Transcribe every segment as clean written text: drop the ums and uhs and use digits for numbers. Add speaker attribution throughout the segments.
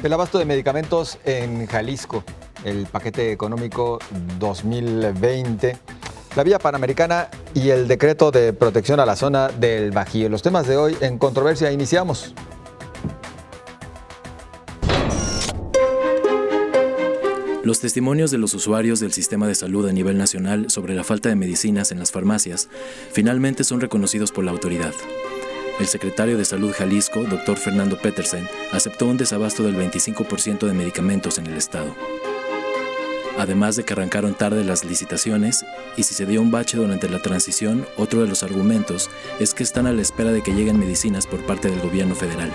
Speaker 1: El abasto de medicamentos en Jalisco, el paquete económico 2020, la vía panamericana y el decreto de protección a la zona del Bajío. Los temas de hoy en Controversia, iniciamos.
Speaker 2: Los testimonios de los usuarios del sistema de salud a nivel nacional sobre la falta de medicinas en las farmacias finalmente son reconocidos por la autoridad. El secretario de Salud Jalisco, Dr. Fernando Petersen, aceptó un desabasto del 25% de medicamentos en el estado. Además de que arrancaron tarde las licitaciones y si se dio un bache durante la transición, otro de los argumentos es que están a la espera de que lleguen medicinas por parte del gobierno federal.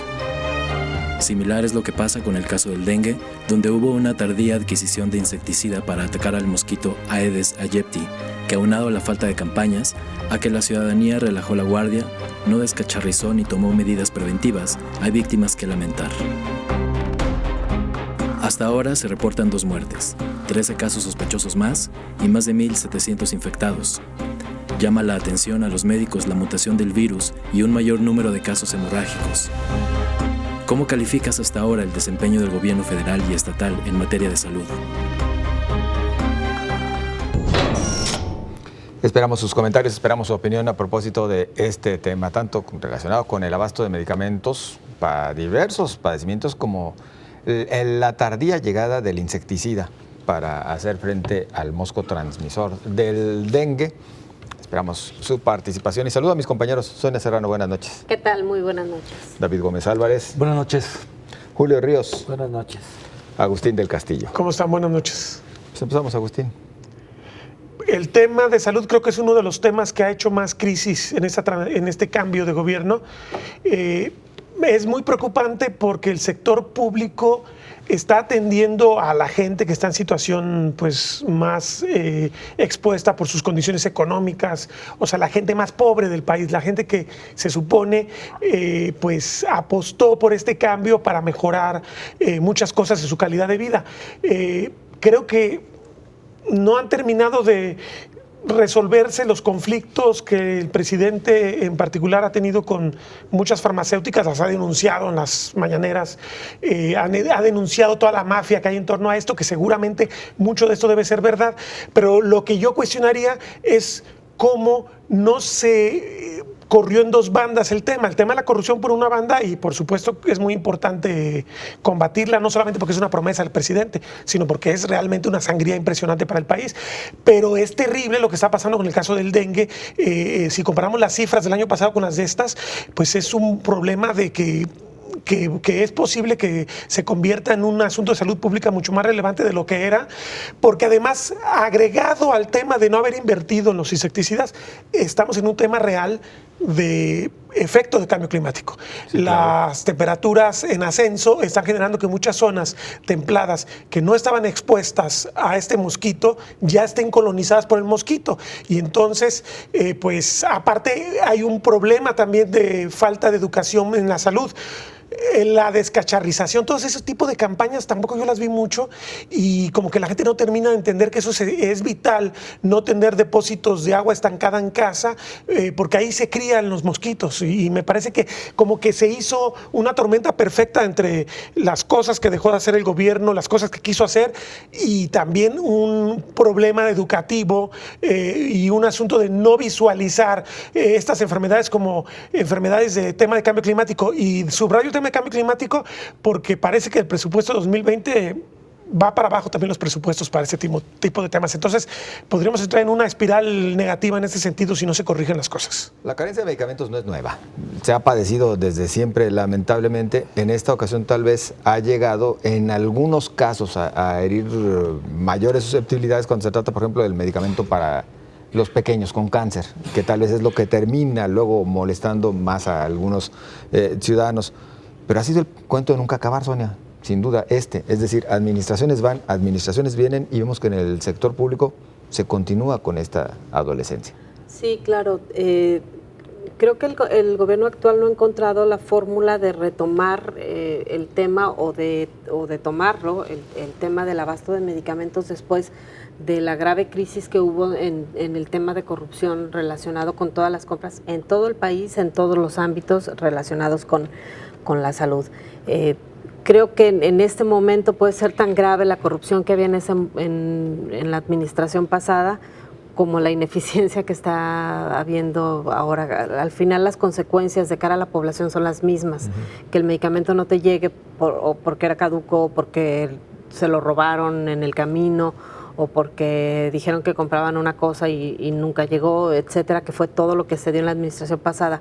Speaker 2: Similar es lo que pasa con el caso del dengue, donde hubo una tardía adquisición de insecticida para atacar al mosquito Aedes aegypti, que aunado a la falta de campañas, a que la ciudadanía relajó la guardia, no descacharrizó ni tomó medidas preventivas, hay víctimas que lamentar. Hasta ahora se reportan 2 muertes, 13 casos sospechosos más y más de 1,700 infectados. Llama la atención a los médicos la mutación del virus y un mayor número de casos hemorrágicos. ¿Cómo calificas hasta ahora el desempeño del gobierno federal y estatal en materia de salud?
Speaker 1: Esperamos sus comentarios, esperamos su opinión a propósito de este tema, tanto relacionado con el abasto de medicamentos para diversos padecimientos como la tardía llegada del insecticida para hacer frente al mosco transmisor del dengue. Esperamos su participación y saludo a mis compañeros. Sonia Serrano, buenas noches.
Speaker 3: ¿Qué tal? Muy buenas noches.
Speaker 1: David Gómez Álvarez.
Speaker 4: Buenas noches.
Speaker 1: Julio Ríos.
Speaker 4: Buenas noches.
Speaker 1: Agustín del Castillo.
Speaker 5: ¿Cómo están? Buenas noches.
Speaker 1: Pues empezamos, Agustín.
Speaker 5: El tema de salud creo que es uno de los temas que ha hecho más crisis en este cambio de gobierno. Es muy preocupante porque el sector público está atendiendo a la gente que está en situación pues, más expuesta por sus condiciones económicas, o sea, la gente más pobre del país, la gente que se supone pues apostó por este cambio para mejorar muchas cosas de su calidad de vida. Creo que no han terminado de resolverse los conflictos que el presidente en particular ha tenido con muchas farmacéuticas, las ha denunciado en las mañaneras, ha denunciado toda la mafia que hay en torno a esto, que seguramente mucho de esto debe ser verdad, pero lo que yo cuestionaría es cómo no se corrió en 2 bandas el tema de la corrupción por una banda y por supuesto es muy importante combatirla, no solamente porque es una promesa del presidente, sino porque es realmente una sangría impresionante para el país, pero es terrible lo que está pasando con el caso del dengue. Si comparamos las cifras del año pasado con las de estas, pues es un problema de que es posible que se convierta en un asunto de salud pública mucho más relevante de lo que era, porque además, agregado al tema de no haber invertido en los insecticidas, estamos en un tema real de efecto de cambio climático. Sí, claro. Las temperaturas en ascenso están generando que muchas zonas templadas que no estaban expuestas a este mosquito ya estén colonizadas por el mosquito. Y entonces, pues aparte hay un problema también de falta de educación en la salud. La descacharrización, todos esos tipos de campañas tampoco yo las vi mucho y como que la gente no termina de entender que eso es vital, no tener depósitos de agua estancada en casa, porque ahí se crían los mosquitos y me parece que como que se hizo una tormenta perfecta entre las cosas que dejó de hacer el gobierno, las cosas que quiso hacer y también un problema educativo y un asunto de no visualizar estas enfermedades como enfermedades de tema de cambio climático. Y subrayo el tema de cambio climático porque parece que el presupuesto 2020 va para abajo también los presupuestos para este tipo de temas. Entonces, podríamos entrar en una espiral negativa en este sentido si no se corrigen las cosas.
Speaker 1: La carencia de medicamentos no es nueva. Se ha padecido desde siempre, lamentablemente. En esta ocasión tal vez ha llegado en algunos casos a herir mayores susceptibilidades cuando se trata, por ejemplo, del medicamento para los pequeños con cáncer, que tal vez es lo que termina luego molestando más a algunos ciudadanos. Pero ha sido el cuento de nunca acabar, Sonia, sin duda es decir, administraciones van, administraciones vienen y vemos que en el sector público se continúa con esta adolescencia.
Speaker 3: Sí, claro. Creo que el gobierno actual no ha encontrado la fórmula de retomar el tema o de tomarlo, el tema del abasto de medicamentos después de la grave crisis que hubo en el tema de corrupción relacionado con todas las compras en todo el país, en todos los ámbitos relacionados con la salud. Creo que en este momento puede ser tan grave la corrupción que había en la administración pasada como la ineficiencia que está habiendo ahora. Al final las consecuencias de cara a la población son las mismas, que el medicamento no te llegue o porque era caduco, o porque se lo robaron en el camino, o porque dijeron que compraban una cosa y nunca llegó, etcétera, que fue todo lo que se dio en la administración pasada.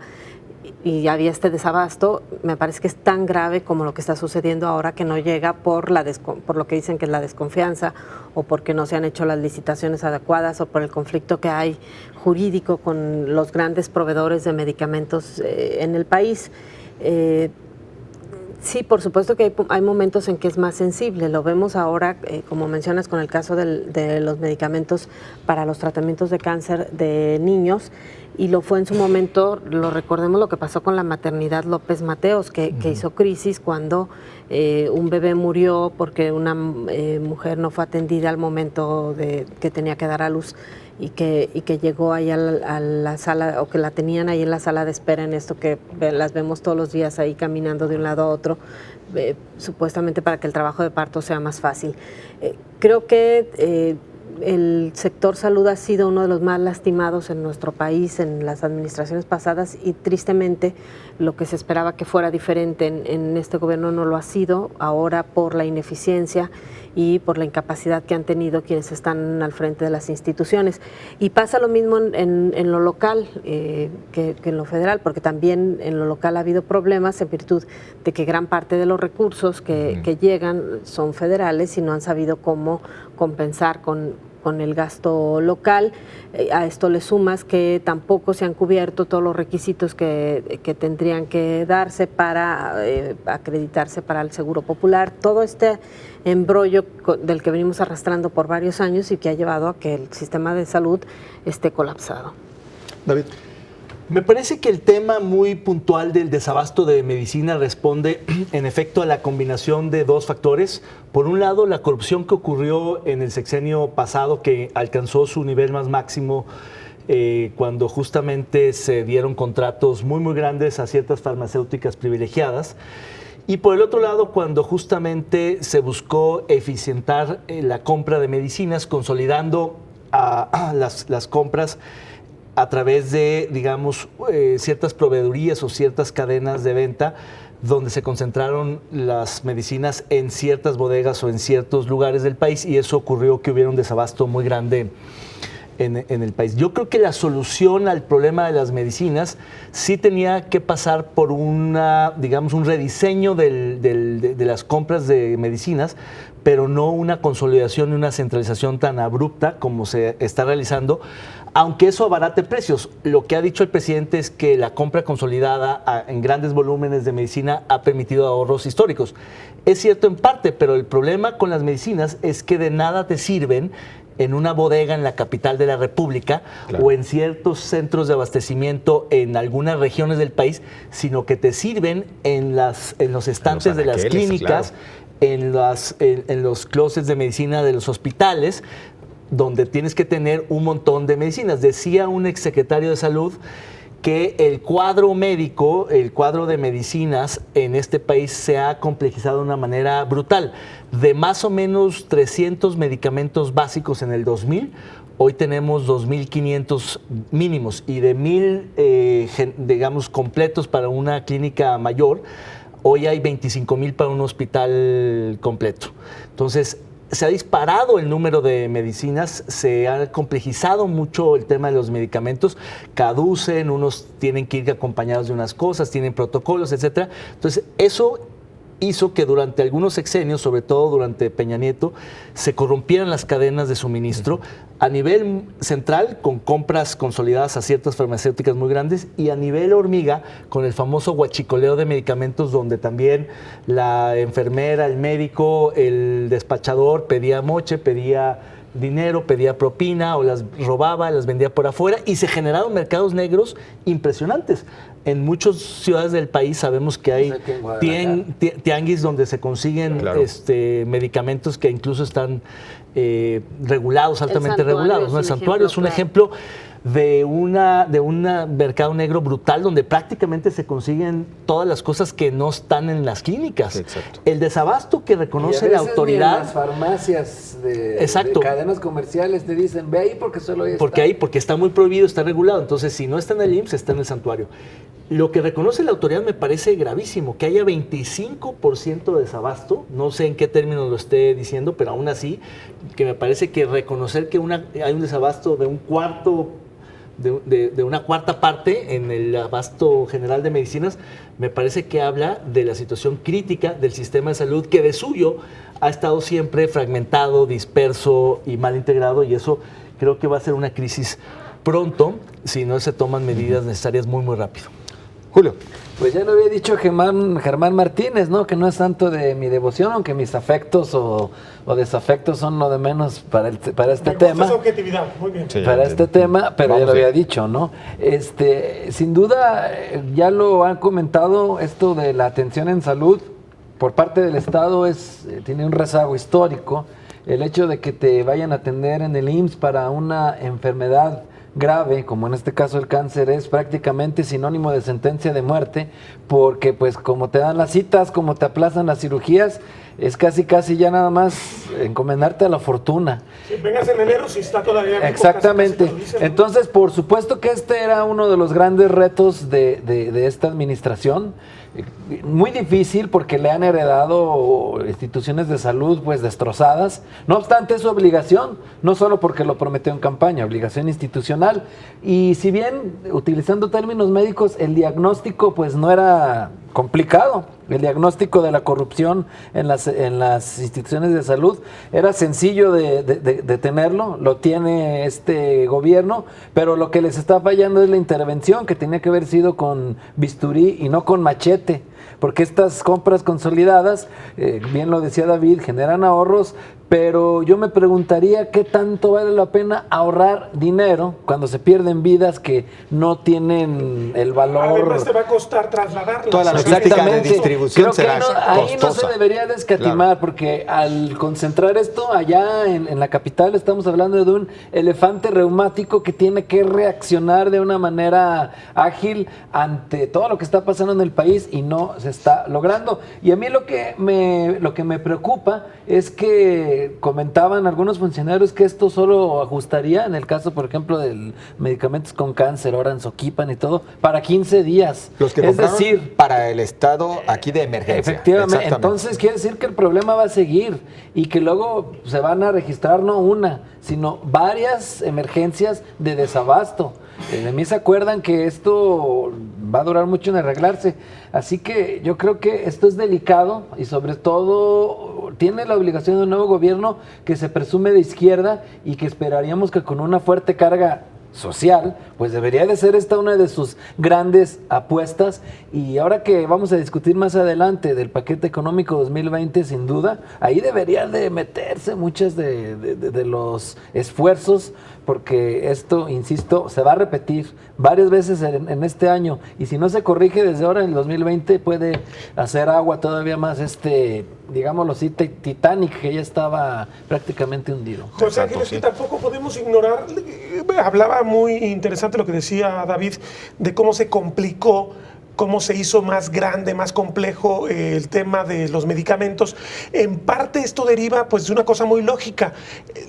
Speaker 3: Y había este desabasto. Me parece que es tan grave como lo que está sucediendo ahora, que no llega por lo que dicen que es la desconfianza, o porque no se han hecho las licitaciones adecuadas, o por el conflicto que hay jurídico con los grandes proveedores de medicamentos en el país. Sí, por supuesto que hay momentos en que es más sensible. Lo vemos ahora, como mencionas, con el caso de los medicamentos para los tratamientos de cáncer de niños, y lo fue en su momento, lo recordemos lo que pasó con la maternidad López Mateos, que hizo crisis cuando un bebé murió porque una mujer no fue atendida al momento que tenía que dar a luz, y que llegó ahí a la sala, o que la tenían ahí en la sala de espera, en esto que las vemos todos los días ahí caminando de un lado a otro, supuestamente para que el trabajo de parto sea más fácil. Creo que el sector salud ha sido uno de los más lastimados en nuestro país en las administraciones pasadas, y tristemente lo que se esperaba que fuera diferente en este gobierno no lo ha sido, ahora por la ineficiencia y por la incapacidad que han tenido quienes están al frente de las instituciones. Y pasa lo mismo en lo local que en lo federal, porque también en lo local ha habido problemas en virtud de que gran parte de los recursos que llegan son federales y no han sabido cómo compensar con el gasto local. A esto le sumas que tampoco se han cubierto todos los requisitos que tendrían que darse para acreditarse para el Seguro Popular. Todo este embrollo del que venimos arrastrando por varios años y que ha llevado a que el sistema de salud esté colapsado.
Speaker 4: David. Me parece que el tema muy puntual del desabasto de medicina responde, en efecto, a la combinación de dos factores. Por un lado, la corrupción que ocurrió en el sexenio pasado, que alcanzó su nivel más máximo cuando justamente se dieron contratos muy, muy grandes a ciertas farmacéuticas privilegiadas. Y por el otro lado, cuando justamente se buscó eficientar la compra de medicinas, consolidando las compras a través de, digamos, ciertas proveedurías o ciertas cadenas de venta, donde se concentraron las medicinas en ciertas bodegas o en ciertos lugares del país, y eso ocurrió que hubiera un desabasto muy grande en el país. Yo creo que la solución al problema de las medicinas sí tenía que pasar por digamos, un rediseño de las compras de medicinas, pero no una consolidación y una centralización tan abrupta como se está realizando, aunque eso abarate precios. Lo que ha dicho el presidente es que la compra consolidada en grandes volúmenes de medicina ha permitido ahorros históricos. Es cierto en parte, pero el problema con las medicinas es que de nada te sirven en una bodega en la capital de la República, claro, o en ciertos centros de abastecimiento en algunas regiones del país, sino que te sirven en los estantes de las clínicas, claro, en los closets de medicina de los hospitales, donde tienes que tener un montón de medicinas. Decía un exsecretario de Salud que el cuadro médico, el cuadro de medicinas en este país se ha complejizado de una manera brutal. De más o menos 300 medicamentos básicos en el 2000, hoy tenemos 2.500 mínimos, y de 1.000, digamos, completos para una clínica mayor, hoy hay 25.000 para un hospital completo. Entonces, se ha disparado el número de medicinas, se ha complejizado mucho el tema de los medicamentos, caducen, unos tienen que ir acompañados de unas cosas, tienen protocolos, etcétera. Entonces, eso hizo que durante algunos sexenios, sobre todo durante Peña Nieto, se corrompieran las cadenas de suministro a nivel central, con compras consolidadas a ciertas farmacéuticas muy grandes, y a nivel hormiga, con el famoso huachicoleo de medicamentos, donde también la enfermera, el médico, el despachador pedía moche, pedía dinero, pedía propina, o las robaba, las vendía por afuera, y se generaron mercados negros impresionantes. En muchas ciudades del país sabemos que hay tianguis donde se consiguen, claro, medicamentos que incluso están regulados, altamente regulados, ¿no? El santuario es un ejemplo de un mercado negro brutal donde prácticamente se consiguen todas las cosas que no están en las clínicas.
Speaker 1: Exacto.
Speaker 4: El desabasto que reconoce la autoridad.
Speaker 6: En las farmacias de cadenas comerciales te dicen, ve ahí porque solo ahí está.
Speaker 4: Porque está muy prohibido, está regulado. Entonces, si no está en el IMSS, está en el santuario. Lo que reconoce la autoridad me parece gravísimo, que haya 25% de desabasto, no sé en qué términos lo esté diciendo, pero aún así, que me parece que reconocer que hay un desabasto de un cuarto, de una cuarta parte en el abasto general de medicinas, me parece que habla de la situación crítica del sistema de salud, que de suyo ha estado siempre fragmentado, disperso y mal integrado, y eso creo que va a ser una crisis pronto si no se toman medidas necesarias muy, muy rápido.
Speaker 1: Julio.
Speaker 6: Pues ya lo había dicho Germán Martínez, ¿no? Que no es tanto de mi devoción, aunque mis afectos o desafectos son lo de menos para este tema.
Speaker 5: Es objetividad, muy bien.
Speaker 6: Sí, para este tema, pero ya lo había dicho, ¿no? Sin duda, ya lo han comentado, esto de la atención en salud por parte del Estado tiene un rezago histórico. El hecho de que te vayan a atender en el IMSS para una enfermedad grave, como en este caso el cáncer, es prácticamente sinónimo de sentencia de muerte, porque pues como te dan las citas, como te aplazan las cirugías, es casi ya nada más encomendarte a la fortuna.
Speaker 5: Si vengas en enero, si está todavía...
Speaker 6: Exactamente.
Speaker 5: Casi dicen, ¿no?
Speaker 6: Entonces, por supuesto que este era uno de los grandes retos de esta administración. Muy difícil porque le han heredado instituciones de salud pues destrozadas. No obstante, es su obligación, no solo porque lo prometió en campaña, obligación institucional. Y si bien, utilizando términos médicos, el diagnóstico pues no era complicado. El diagnóstico de la corrupción en las instituciones de salud era sencillo de tenerlo, lo tiene este gobierno, pero lo que les está fallando es la intervención, que tenía que haber sido con bisturí y no con machete, porque estas compras consolidadas, bien lo decía David, generan ahorros, pero yo me preguntaría qué tanto vale la pena ahorrar dinero cuando se pierden vidas que no tienen el valor.
Speaker 5: Además te va a costar trasladarlas.
Speaker 1: Toda la logística de distribución será costosa.
Speaker 6: Ahí no se debería de escatimar, claro, porque al concentrar esto allá en la capital, estamos hablando de un elefante reumático que tiene que reaccionar de una manera ágil ante todo lo que está pasando en el país y no se está logrando. Y a mí lo que me preocupa es que comentaban algunos funcionarios que esto solo ajustaría, en el caso, por ejemplo, de medicamentos con cáncer, Oranzoquipan y todo, para 15 días.
Speaker 1: Los que compraron para el estado aquí de emergencia.
Speaker 6: Efectivamente. Entonces quiere decir que el problema va a seguir y que luego se van a registrar no una, sino varias emergencias de desabasto. De mí se acuerdan que esto va a durar mucho en arreglarse. Así que yo creo que esto es delicado y sobre todo tiene la obligación de un nuevo gobierno que se presume de izquierda y que esperaríamos que con una fuerte carga social, pues debería de ser esta una de sus grandes apuestas. Y ahora que vamos a discutir más adelante del paquete económico 2020, sin duda, ahí deberían de meterse muchos de los esfuerzos, porque esto, insisto, se va a repetir varias veces en este año, y si no se corrige desde ahora en el 2020 puede hacer agua todavía más digámoslo así, Titanic, que ya estaba prácticamente hundido.
Speaker 5: José Ángeles, que tampoco podemos ignorar, hablaba muy interesante lo que decía David, de cómo se complicó, cómo se hizo más grande, más complejo el tema de los medicamentos. En parte esto deriva pues de una cosa muy lógica.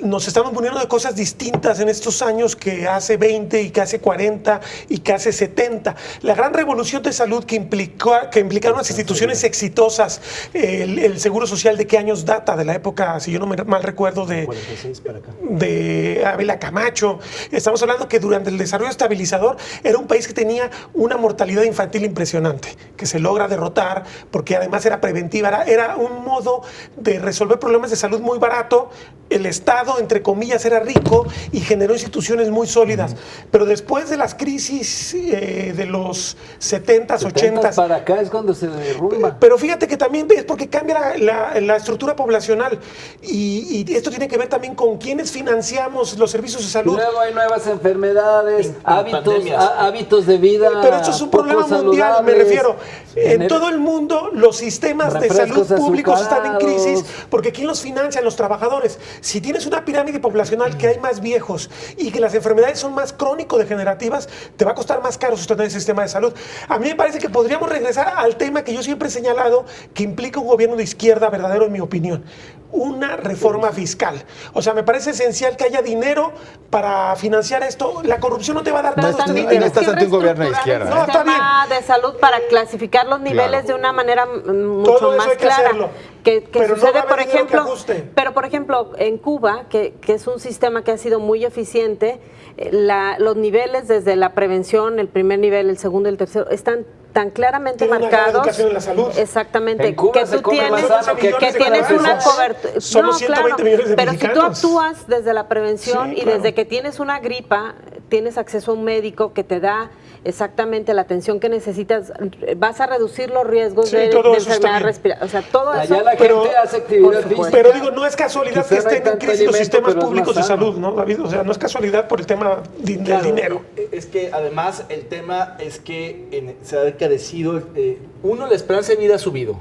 Speaker 5: Nos estamos poniendo de cosas distintas en estos años que hace 20 y que hace 40 y que hace 70. La gran revolución de salud que implicaron las instituciones exitosas, el Seguro Social, ¿de qué años data? De la época, si yo no mal recuerdo, de
Speaker 4: 46 para acá.
Speaker 5: De Ávila Camacho. Estamos hablando que durante el desarrollo estabilizador era un país que tenía una mortalidad infantil impresionante, que se logra derrotar porque además era preventiva, era un modo de resolver problemas de salud muy barato. El Estado, entre comillas, era rico y generó instituciones muy sólidas. Pero después de las crisis de los 70s, 80s...
Speaker 6: para acá es cuando se derrumba.
Speaker 5: Pero fíjate que también es porque cambia la estructura poblacional y esto tiene que ver también con quiénes financiamos los servicios de salud.
Speaker 6: Luego hay nuevas enfermedades, hábitos de vida.
Speaker 5: Pero esto es un problema mundial. mundial, me refiero. En
Speaker 6: el-
Speaker 5: todo el mundo los sistemas de
Speaker 6: refrescos
Speaker 5: salud públicos están en
Speaker 6: azucarados.
Speaker 5: crisis porque ¿quién los financia? Los trabajadores. Si tienes una pirámide poblacional que hay más viejos y que las enfermedades son más crónico-degenerativas, te va a costar más caro sostener el sistema de salud. A mí me parece que podríamos regresar al tema que yo siempre he señalado, que implica un gobierno de izquierda verdadero, en mi opinión. Una reforma fiscal. O sea, me parece esencial que haya dinero para financiar esto. La corrupción no te va a dar
Speaker 3: Pero
Speaker 5: todo este
Speaker 3: también
Speaker 5: dinero.
Speaker 1: no estás ante un gobierno de
Speaker 3: reestructurar
Speaker 1: izquierda,
Speaker 3: el
Speaker 5: ¿eh? No,
Speaker 3: sistema de salud para clasificar los niveles
Speaker 1: Claro.
Speaker 3: de una manera mucho
Speaker 5: Todo eso
Speaker 3: más
Speaker 5: hay que
Speaker 3: clara.
Speaker 5: hacerlo.
Speaker 3: Que
Speaker 5: Pero no
Speaker 3: sucede,
Speaker 5: va a haber
Speaker 3: por
Speaker 5: dinero que
Speaker 3: ejemplo,
Speaker 5: ajuste.
Speaker 3: pero por ejemplo, en Cuba, que es un sistema que ha sido muy eficiente, los niveles desde la prevención, el primer nivel, el segundo y el tercero, están tan claramente
Speaker 5: Tiene una gran
Speaker 3: marcados.
Speaker 5: educación en la salud.
Speaker 3: Exactamente.
Speaker 6: En Cuba
Speaker 3: que
Speaker 6: se
Speaker 3: tú
Speaker 6: come
Speaker 3: tienes,
Speaker 6: más sano que aquí
Speaker 3: que tienes
Speaker 5: con
Speaker 3: una
Speaker 5: eso.
Speaker 3: cobertura.
Speaker 5: Somos 120 millones de
Speaker 3: pero si tú
Speaker 5: mexicanos.
Speaker 3: actúas desde la prevención
Speaker 5: Sí,
Speaker 3: y
Speaker 5: claro.
Speaker 3: desde que tienes una gripa, tienes acceso a un médico que te da exactamente la atención que necesitas, vas a reducir los riesgos
Speaker 5: Sí,
Speaker 3: de
Speaker 5: todo eso está
Speaker 3: enfermedad
Speaker 5: bien.
Speaker 3: respiratoria. O sea, todo eso.
Speaker 6: Allá la
Speaker 5: Pero-
Speaker 6: gente hace actividad física.
Speaker 5: Pero digo, no es casualidad que
Speaker 6: Quizá no hay
Speaker 5: estén en
Speaker 6: tanto
Speaker 5: crisis los
Speaker 6: alimento,
Speaker 5: sistemas
Speaker 6: pero es
Speaker 5: públicos de
Speaker 6: más sano.
Speaker 5: salud, ¿no, David? O sea, no es casualidad por el tema del
Speaker 4: Claro,
Speaker 5: dinero.
Speaker 4: Es que además el tema es que se ha encarecido. Uno, la esperanza de vida ha subido.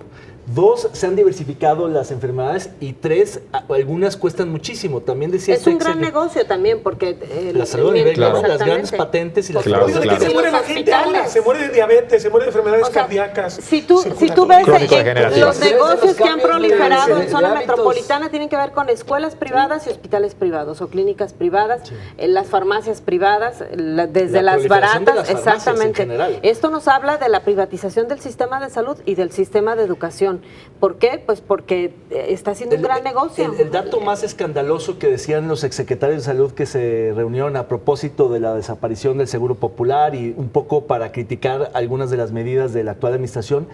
Speaker 4: Dos, se han diversificado las enfermedades. Y tres, algunas cuestan muchísimo. También decía
Speaker 3: Es
Speaker 4: este
Speaker 3: un gran
Speaker 4: ex-
Speaker 3: negocio también, porque
Speaker 4: La salud a nivel
Speaker 1: Claro.
Speaker 4: global, las grandes
Speaker 3: exactamente.
Speaker 4: patentes y las
Speaker 1: Claro,
Speaker 5: Oye, ¿de qué
Speaker 1: claro.
Speaker 5: se muere la
Speaker 3: Los
Speaker 5: gente ahora?
Speaker 3: hospitales.
Speaker 5: Se muere de diabetes, se muere de enfermedades
Speaker 3: O sea,
Speaker 5: cardíacas.
Speaker 3: si tú ves
Speaker 1: Crónico-degenerativas.
Speaker 3: los negocios que han
Speaker 6: Cambios
Speaker 3: proliferado
Speaker 6: de
Speaker 3: en zona
Speaker 6: hábitos.
Speaker 3: metropolitana tienen que ver con escuelas privadas y hospitales privados o clínicas privadas, las farmacias privadas, desde
Speaker 4: La
Speaker 3: las
Speaker 4: proliferación de
Speaker 3: baratas,
Speaker 4: las farmacias en
Speaker 3: exactamente.
Speaker 4: general.
Speaker 3: Esto nos habla de la privatización del sistema de salud y del sistema de educación. ¿Por qué? Pues porque está siendo un gran negocio.
Speaker 4: El dato más escandaloso que decían los exsecretarios de salud que se reunieron a propósito de la desaparición del Seguro Popular y un poco para criticar algunas de las medidas de la actual administración,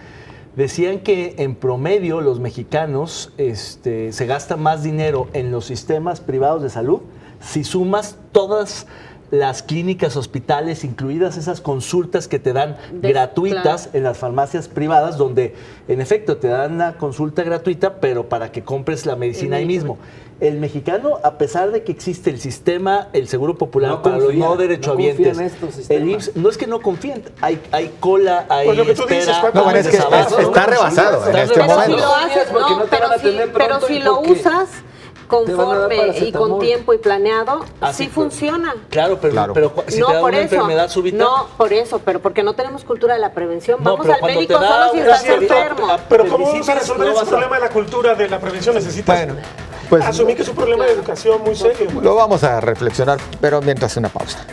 Speaker 4: decían que en promedio los mexicanos se gasta más dinero en los sistemas privados de salud si sumas todas las clínicas, hospitales, incluidas esas consultas que te dan gratuitas en las farmacias privadas, donde en efecto te dan una consulta gratuita, pero para que compres la medicina ahí mismo. El mexicano, a pesar de que existe el sistema, el Seguro Popular
Speaker 6: No
Speaker 4: para
Speaker 6: confía,
Speaker 4: los no derechohabientes,
Speaker 6: no confía en estos sistemas.
Speaker 4: el IMSS, no es que no confíen, hay cola, hay
Speaker 5: Pues lo que tú dices,
Speaker 4: espera,
Speaker 5: ¿cuánto
Speaker 1: No, bueno, es que
Speaker 4: desabasto.
Speaker 1: está rebasado en este
Speaker 3: Pero si
Speaker 1: momento.
Speaker 3: lo haces,
Speaker 6: Porque
Speaker 3: no,
Speaker 6: no te
Speaker 3: pero
Speaker 6: van a atender
Speaker 3: pero
Speaker 6: pronto
Speaker 3: si
Speaker 6: y
Speaker 3: lo
Speaker 6: porque
Speaker 3: usas
Speaker 6: te van a dar
Speaker 3: conforme y con
Speaker 6: paracetamol.
Speaker 3: tiempo y planeado,
Speaker 4: Así
Speaker 3: sí
Speaker 4: fue.
Speaker 3: funciona.
Speaker 4: Claro, pero,
Speaker 1: Claro.
Speaker 4: si
Speaker 3: no
Speaker 4: te da
Speaker 3: por
Speaker 4: una
Speaker 3: eso.
Speaker 4: enfermedad súbita.
Speaker 3: No, por eso, pero porque no tenemos cultura de la prevención.
Speaker 4: No,
Speaker 3: Vamos
Speaker 4: pero
Speaker 3: al
Speaker 4: cuando
Speaker 3: médico
Speaker 4: te da
Speaker 3: solo si
Speaker 4: una
Speaker 3: estás
Speaker 4: cierta-
Speaker 3: enfermo.
Speaker 5: Pero ¿cómo vamos a
Speaker 4: Felicitas,
Speaker 5: resolver
Speaker 4: no
Speaker 5: ese
Speaker 4: vas a-
Speaker 5: problema de la cultura de la prevención? Necesitas
Speaker 1: Bueno, pues
Speaker 5: asumir que es un problema de educación muy serio.
Speaker 1: lo vamos a reflexionar, pero mientras una pausa.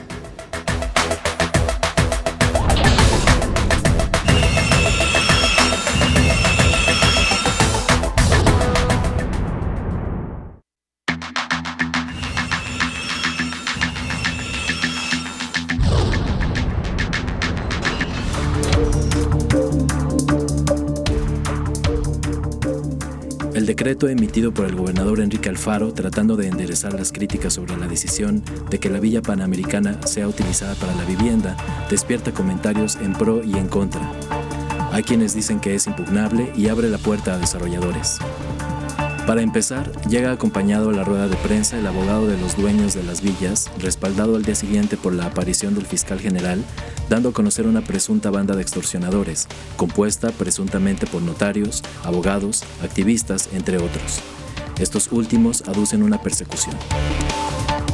Speaker 2: El decreto emitido por el gobernador Enrique Alfaro tratando de enderezar las críticas sobre la decisión de que la Villa Panamericana sea utilizada para la vivienda despierta comentarios en pro y en contra. Hay quienes dicen que es impugnable y abre la puerta a desarrolladores. Para empezar, llega acompañado a la rueda de prensa el abogado de los dueños de las villas, respaldado al día siguiente por la aparición del fiscal general, dando a conocer una presunta banda de extorsionadores, compuesta presuntamente por notarios, abogados, activistas, entre otros. Estos últimos aducen una persecución.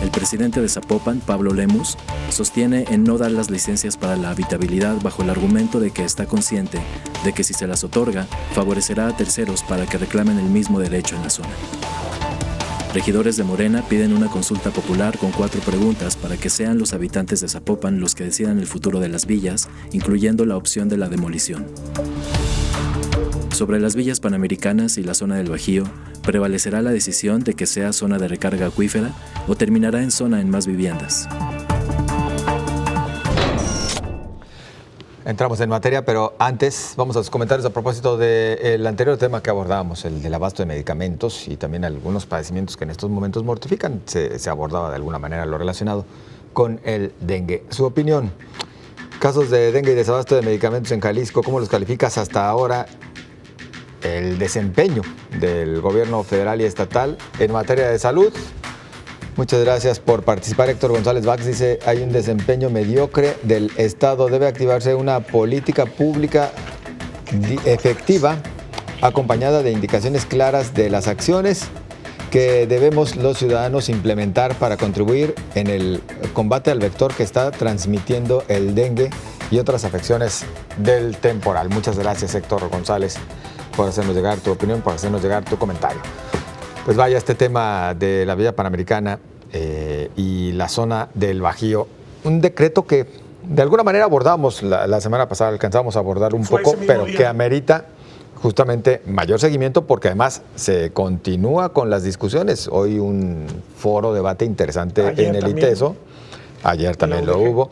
Speaker 2: El presidente de Zapopan, Pablo Lemus, sostiene en no dar las licencias para la habitabilidad bajo el argumento de que está consciente de que si se las otorga, favorecerá a terceros para que reclamen el mismo derecho en la zona. Regidores de Morena piden una consulta popular con 4 preguntas para que sean los habitantes de Zapopan los que decidan el futuro de las villas, incluyendo la opción de la demolición. Sobre las villas panamericanas y la zona del Bajío, ¿prevalecerá la decisión de que sea zona de recarga acuífera o terminará en zona en más viviendas?
Speaker 1: Entramos en materia, pero antes vamos a los comentarios a propósito del anterior tema que abordábamos, el del abasto de medicamentos y también algunos padecimientos que en estos momentos mortifican. Se abordaba de alguna manera lo relacionado con el dengue. Su opinión, casos de dengue y desabasto de medicamentos en Jalisco, ¿cómo los calificas hasta ahora? El desempeño del gobierno federal y estatal en materia de salud Muchas gracias por participar. Héctor González Bax dice, hay un desempeño mediocre del Estado. Debe activarse una política pública efectiva, acompañada de indicaciones claras de las acciones que debemos los ciudadanos implementar para contribuir en el combate al vector que está transmitiendo el dengue y otras afecciones del temporal. Muchas gracias, Héctor González, por hacernos llegar tu opinión, por hacernos llegar tu comentario. Pues vaya, este tema de la Villa Panamericana y la zona del Bajío, un decreto que de alguna manera abordamos la semana pasada, alcanzamos a abordar un poco, pero que amerita justamente mayor seguimiento, porque además se continúa con las discusiones. Hoy un foro, debate interesante en el ITESO. Ayer también lo hubo.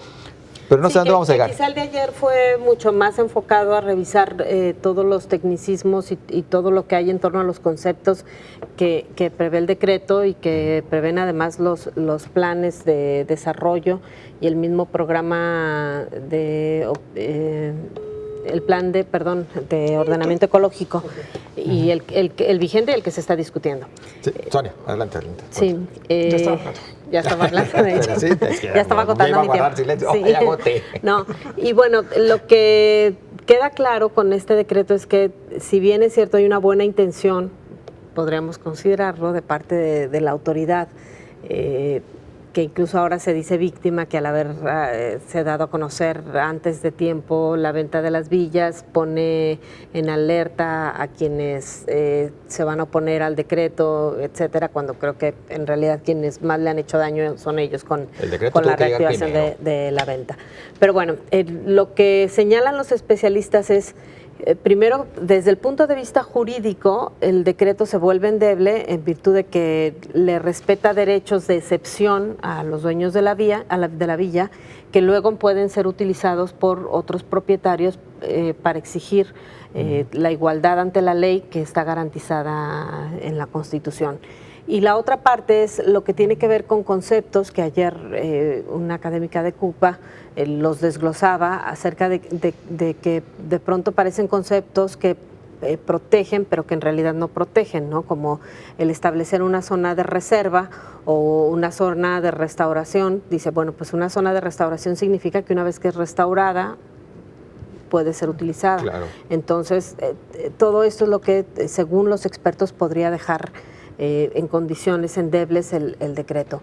Speaker 1: Pero no sé dónde vamos a llegar.
Speaker 3: Quizá el de ayer fue mucho más enfocado a revisar todos los tecnicismos y todo lo que hay en torno a los conceptos que prevé el decreto y que prevén además los planes de desarrollo y el mismo programa de... el plan de ordenamiento ecológico y el vigente y el que se está discutiendo.
Speaker 1: Sí, Sonia, adelante.
Speaker 3: Sí, ya estaba hablando de hecho. Sí, es que ya estaba agotando mi tiempo.
Speaker 1: Silencio.
Speaker 3: Sí.
Speaker 1: Ya agoté.
Speaker 3: No, y bueno, lo que queda claro con este decreto es que si bien es cierto hay una buena intención, podríamos considerarlo de parte de la autoridad, que incluso ahora se dice víctima, que al haber se dado a conocer antes de tiempo la venta de las villas, pone en alerta a quienes se van a oponer al decreto, etcétera, cuando creo que en realidad quienes más le han hecho daño son ellos con la reactivación de la venta. Pero bueno, lo que señalan los especialistas es, primero, desde el punto de vista jurídico, el decreto se vuelve endeble en virtud de que le respeta derechos de excepción a los dueños de la villa, que luego pueden ser utilizados por otros propietarios para exigir la igualdad ante la ley que está garantizada en la Constitución. Y la otra parte es lo que tiene que ver con conceptos que ayer una académica de CUPA los desglosaba acerca de que de pronto parecen conceptos que protegen, pero que en realidad no protegen, ¿no? Como el establecer una zona de reserva o una zona de restauración. Dice, bueno, pues una zona de restauración significa que una vez que es restaurada, puede ser utilizada. Claro. Entonces, todo esto es lo que, según los expertos, podría dejar en condiciones endebles el decreto.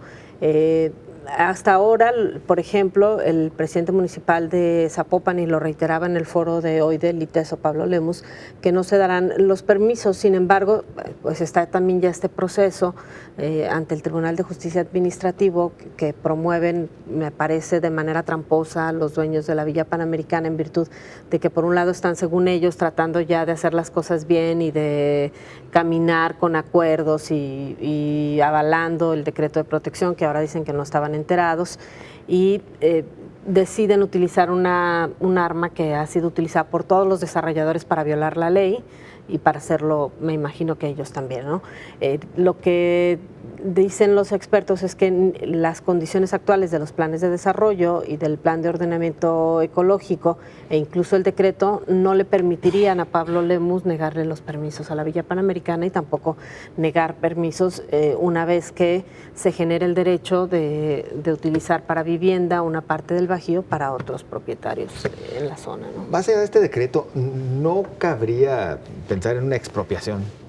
Speaker 3: Hasta ahora, por ejemplo, el presidente municipal de Zapopan, y lo reiteraba en el foro de hoy del ITESO, Pablo Lemus, que no se darán los permisos. Sin embargo, pues está también ya este proceso ante el Tribunal de Justicia Administrativo que promueven, me parece, de manera tramposa los dueños de la Villa Panamericana, en virtud de que por un lado están, según ellos, tratando ya de hacer las cosas bien y de caminar con acuerdos y avalando el decreto de protección, que ahora dicen que no estaban enterados, y deciden utilizar un arma que ha sido utilizada por todos los desarrolladores para violar la ley y para hacerlo, me imagino que ellos también, ¿no? Lo que dicen los expertos es que las condiciones actuales de los planes de desarrollo y del plan de ordenamiento ecológico e incluso el decreto no le permitirían a Pablo Lemus negarle los permisos a la Villa Panamericana y tampoco negar permisos una vez que se genere el derecho de utilizar para vivienda una parte del Bajío para otros propietarios en la zona, ¿no?
Speaker 1: Base a este decreto, ¿no cabría pensar en una expropiación?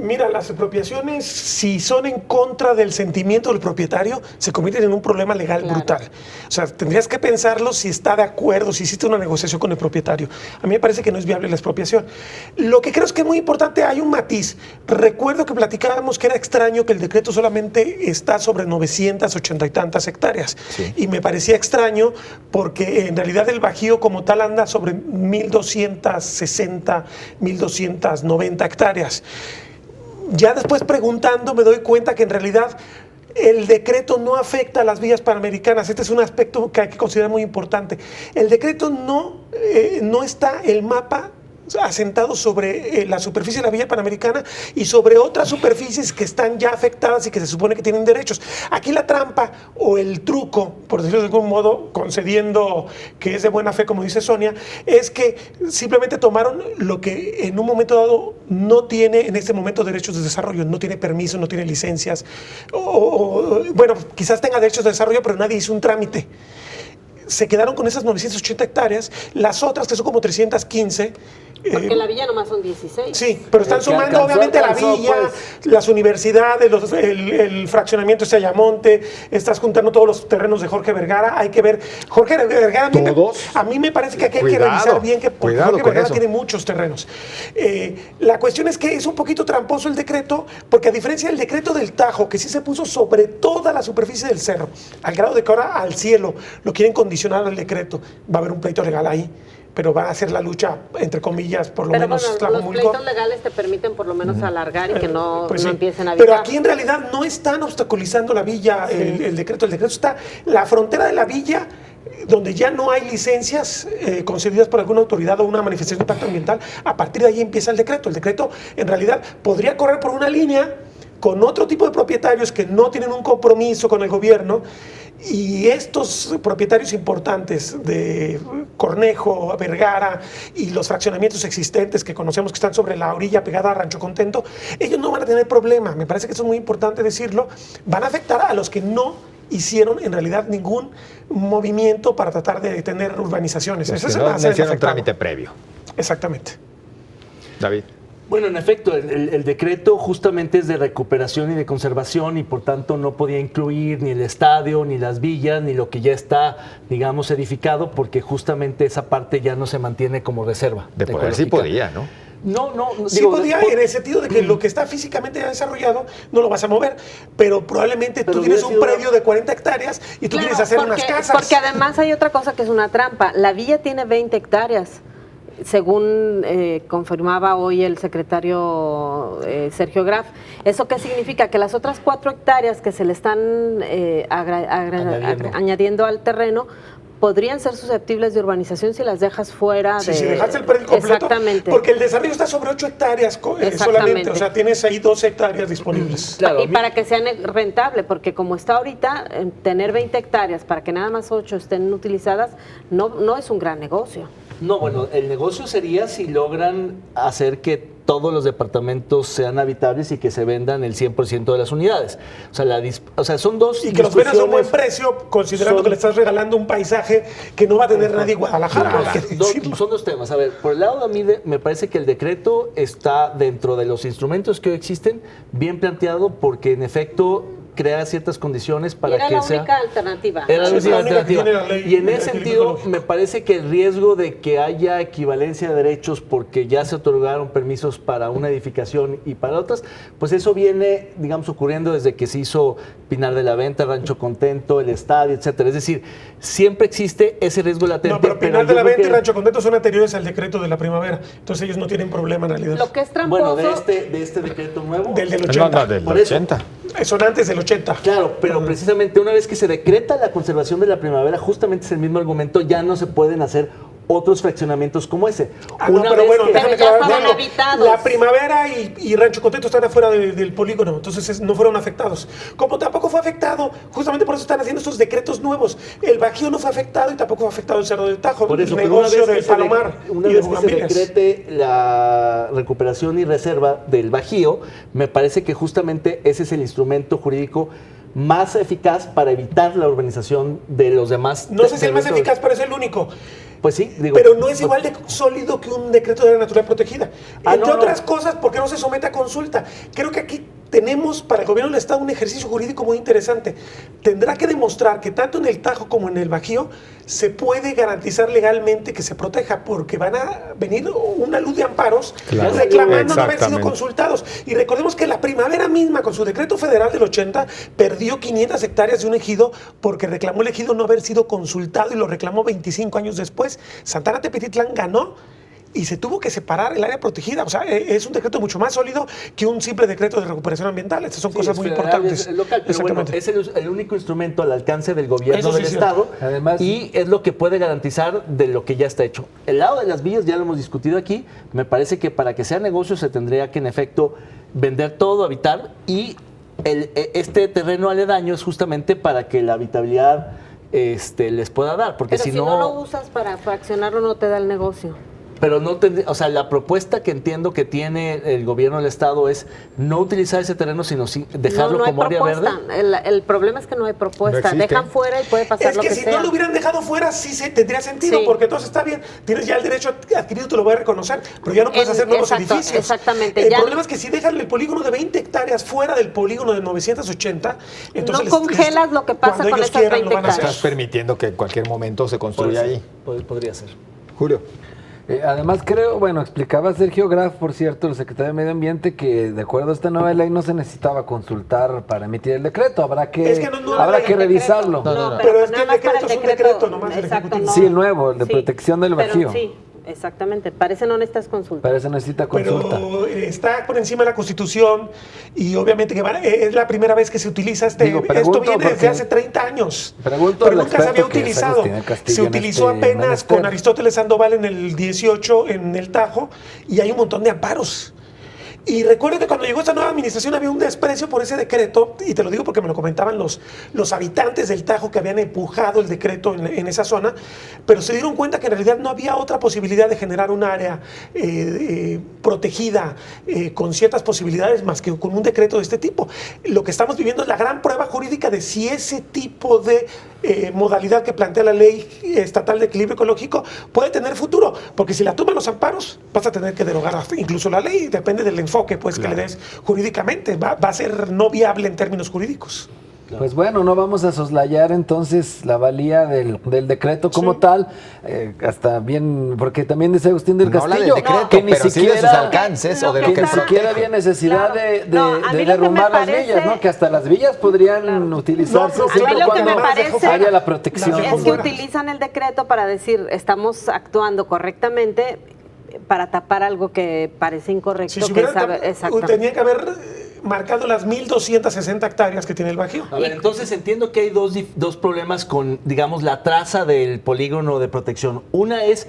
Speaker 5: Mira, las expropiaciones, si son en contra del sentimiento del propietario, se convierten en un problema legal brutal. O sea, tendrías que pensarlo si está de acuerdo, si hiciste una negociación con el propietario. A mí me parece que no es viable la expropiación. Lo que creo es que es muy importante, hay un matiz. Recuerdo que platicábamos que era extraño que el decreto solamente está sobre 980 y tantas hectáreas. Sí. Y me parecía extraño porque en realidad el Bajío como tal anda sobre 1.260, 1.290 hectáreas. Ya después preguntando me doy cuenta que en realidad el decreto no afecta a las villas panamericanas. Este es un aspecto que hay que considerar muy importante. El decreto no está el mapa asentado sobre la superficie de la Villa Panamericana y sobre otras superficies que están ya afectadas y que se supone que tienen derechos. Aquí la trampa o el truco, por decirlo de algún modo, concediendo que es de buena fe, como dice Sonia, es que simplemente tomaron lo que en un momento dado no tiene en este momento derechos de desarrollo, no tiene permiso, no tiene licencias, bueno, quizás tenga derechos de desarrollo, pero nadie hizo un trámite. Se quedaron con esas 980 hectáreas, las otras, que son como 315.
Speaker 3: Porque la villa nomás son 16.
Speaker 5: Sí, pero están sumando obviamente la villa, las universidades, el fraccionamiento de Ayamonte, estás juntando todos los terrenos de Jorge Vergara. Hay que ver, Jorge Vergara, a mí me parece que aquí hay que revisar bien, que porque Jorge Vergara tiene muchos terrenos. La cuestión es que es un poquito tramposo el decreto, porque a diferencia del decreto del Tajo, que sí se puso sobre toda la superficie del cerro, al grado de que ahora al cielo lo quieren condicionar al decreto, va a haber un pleito legal ahí. Pero van a hacer la lucha, entre comillas, por lo menos.
Speaker 3: Bueno, los pleitos legales te permiten por lo menos alargar y que no empiecen a habitar.
Speaker 5: Pero aquí en realidad no están obstaculizando la villa, el decreto. El decreto está la frontera de la villa, donde ya no hay licencias concedidas por alguna autoridad o una manifestación de impacto ambiental. A partir de ahí empieza el decreto. El decreto en realidad podría correr por una línea con otro tipo de propietarios que no tienen un compromiso con el gobierno. Y estos propietarios importantes de Cornejo, Vergara y los fraccionamientos existentes que conocemos que están sobre la orilla pegada a Rancho Contento, ellos no van a tener problema. Me parece que eso es muy importante decirlo. Van a afectar a los que no hicieron en realidad ningún movimiento para tratar de tener urbanizaciones.
Speaker 1: Eso no hicieron un trámite previo.
Speaker 5: Exactamente.
Speaker 1: David.
Speaker 4: Bueno, en efecto, el decreto justamente es de recuperación y de conservación y por tanto no podía incluir ni el estadio, ni las villas, ni lo que ya está, digamos, edificado, porque justamente esa parte ya no se mantiene como reserva.
Speaker 1: De poder sí podía, ¿no?
Speaker 4: No.
Speaker 5: Sí podía, en el sentido de que lo que está físicamente ya desarrollado no lo vas a mover, pero probablemente tú tienes un predio de 40 hectáreas y tú quieres hacer unas casas.
Speaker 3: Porque además hay otra cosa que es una trampa. La villa tiene 20 hectáreas. Según confirmaba hoy el secretario Sergio Graf. ¿Eso qué significa? Que las otras 4 hectáreas que se le están añadiendo al terreno podrían ser susceptibles de urbanización si las dejas fuera
Speaker 5: si dejaste el predio completo.
Speaker 3: Exactamente.
Speaker 5: Porque el desarrollo está sobre 8 hectáreas solamente, o sea, tienes ahí 12 hectáreas disponibles.
Speaker 3: Claro. Y para que sea rentable, porque como está ahorita, tener 20 hectáreas para que nada más 8 estén utilizadas, no es un gran negocio.
Speaker 4: No, bueno, el negocio sería si logran hacer que todos los departamentos sean habitables y que se vendan el 100% de las unidades. O sea, son dos
Speaker 5: y que los vendas a un buen precio, considerando que le estás regalando un paisaje que no va a tener nadie en Guadalajara.
Speaker 4: Son dos temas. A ver, por el lado de mí me parece que el decreto está dentro de los instrumentos que hoy existen, bien planteado, porque en efecto crea ciertas condiciones para que sea...
Speaker 3: Era la única alternativa.
Speaker 4: Era la única alternativa. Y en ese sentido, me parece que el riesgo de que haya equivalencia de derechos porque ya se otorgaron permisos para una edificación y para otras, pues eso viene, digamos, ocurriendo desde que se hizo Pinar de la Venta, Rancho Contento, el estadio, etcétera. Es decir, siempre existe ese riesgo latente.
Speaker 5: No, pero Pinar de la Venta y Rancho Contento son anteriores al decreto de la primavera. Entonces ellos no tienen problema en realidad.
Speaker 3: Lo que es tramposo...
Speaker 4: Bueno, de este decreto nuevo...
Speaker 5: Del 80.
Speaker 1: No, del 80.
Speaker 5: Son antes del 80.
Speaker 4: Claro, pero precisamente una vez que se decreta la conservación de la primavera, justamente es el mismo argumento, ya no se pueden hacer otros fraccionamientos como ese.
Speaker 5: Pero bueno, déjame
Speaker 3: estaban habitados.
Speaker 5: La primavera y Rancho Contento están afuera del polígono, entonces no fueron afectados. Como tampoco fue afectado, justamente por eso están haciendo estos decretos nuevos. El Bajío no fue afectado y tampoco fue afectado el Cerro del Tajo,
Speaker 4: por eso,
Speaker 5: el negocio del Palomar
Speaker 4: una vez que se decrete la recuperación y reserva del Bajío, me parece que justamente ese es el instrumento jurídico más eficaz para evitar la urbanización de los demás.
Speaker 5: No sé si es el más eficaz, pero es el único.
Speaker 4: Pues sí, digo,
Speaker 5: pero no es igual de sólido que un decreto de área natural protegida. Entre otras cosas, porque no se somete a consulta. Creo que aquí tenemos para el gobierno del Estado un ejercicio jurídico muy interesante. Tendrá que demostrar que tanto en el Tajo como en el Bajío se puede garantizar legalmente que se proteja, porque van a venir una luz de amparos reclamando no haber sido consultados. Y recordemos que la primavera misma, con su decreto federal del 80, perdió 500 hectáreas de un ejido porque reclamó el ejido no haber sido consultado y lo reclamó 25 años después. Santana Tepetitlán ganó y se tuvo que separar el área protegida. O sea, es un decreto mucho más sólido que un simple decreto de recuperación ambiental. Estas son cosas muy importantes.
Speaker 4: Es local, pero bueno, es el único instrumento al alcance del gobierno del Estado. Además, y es lo que puede garantizar de lo que ya está hecho. El lado de las villas, ya lo hemos discutido aquí, me parece que para que sea negocio se tendría que en efecto vender todo, habitar, y este terreno aledaño es justamente para que la habitabilidad les pueda dar. Porque
Speaker 3: pero si no lo usas para fraccionarlo, no te da el negocio.
Speaker 4: Pero no o sea, la propuesta que entiendo que tiene el gobierno del Estado es no utilizar ese terreno, sino dejarlo como área verde.
Speaker 3: El problema es que no hay propuesta. No dejan fuera y puede pasar lo que sea.
Speaker 5: Es que si no lo hubieran dejado fuera, sí tendría sentido, porque entonces está bien, tienes ya el derecho adquirido, te lo voy a reconocer, pero ya no puedes hacer nuevos edificios.
Speaker 3: Exactamente.
Speaker 5: El problema es que si dejan el polígono de 20 hectáreas fuera del polígono de 980, entonces
Speaker 3: no congelas lo que pasa con esas 20 hectáreas.
Speaker 1: Estás permitiendo que en cualquier momento se construya ahí.
Speaker 4: Podría ser.
Speaker 1: Julio.
Speaker 6: Además creo, explicaba Sergio Graf, por cierto, el secretario de Medio Ambiente, que de acuerdo a esta nueva ley no se necesitaba consultar para emitir el decreto, habrá que revisarlo.
Speaker 5: Pero es que el decreto es un decreto, nomás el ejecutivo.
Speaker 6: Sí, el nuevo, el de protección del bajío.
Speaker 3: Sí. Exactamente, parece no necesitas consulta.
Speaker 6: Parece necesita consulta.
Speaker 5: Pero está por encima de la Constitución y obviamente que es la primera vez que se utiliza esto viene desde hace 30 años. Pero nunca se había utilizado. Se utilizó apenas con Aristóteles Sandoval en el 18 en el Tajo y hay un montón de amparos. Y recuerdo que cuando llegó esta nueva administración había un desprecio por ese decreto, y te lo digo porque me lo comentaban los habitantes del Tajo que habían empujado el decreto en esa zona, pero se dieron cuenta que en realidad no había otra posibilidad de generar un área protegida con ciertas posibilidades más que con un decreto de este tipo. Lo que estamos viviendo es la gran prueba jurídica de si ese tipo de modalidad que plantea la Ley Estatal de Equilibrio Ecológico puede tener futuro, porque si la toman los amparos vas a tener que derogar incluso la ley, depende del enfoque que le des jurídicamente, va a ser no viable en términos jurídicos.
Speaker 6: Pues bueno, no vamos a soslayar entonces la valía del decreto como tal, hasta bien, porque también dice Agustín del Castillo,
Speaker 1: del decreto,
Speaker 6: que ni
Speaker 1: siquiera
Speaker 6: sí de sus
Speaker 1: alcances o de lo que
Speaker 6: ni siquiera había necesidad de derrumbar las villas, ¿no? Que hasta las villas podrían utilizarse siempre cuando haya la protección.
Speaker 3: Es que utilizan el decreto para decir, estamos actuando correctamente para tapar algo que parece incorrecto.
Speaker 5: Si tenía que haber marcado las 1.260 hectáreas que tiene el Bajío.
Speaker 4: A ver, entonces entiendo que hay dos problemas con, digamos, la traza del polígono de protección. Una es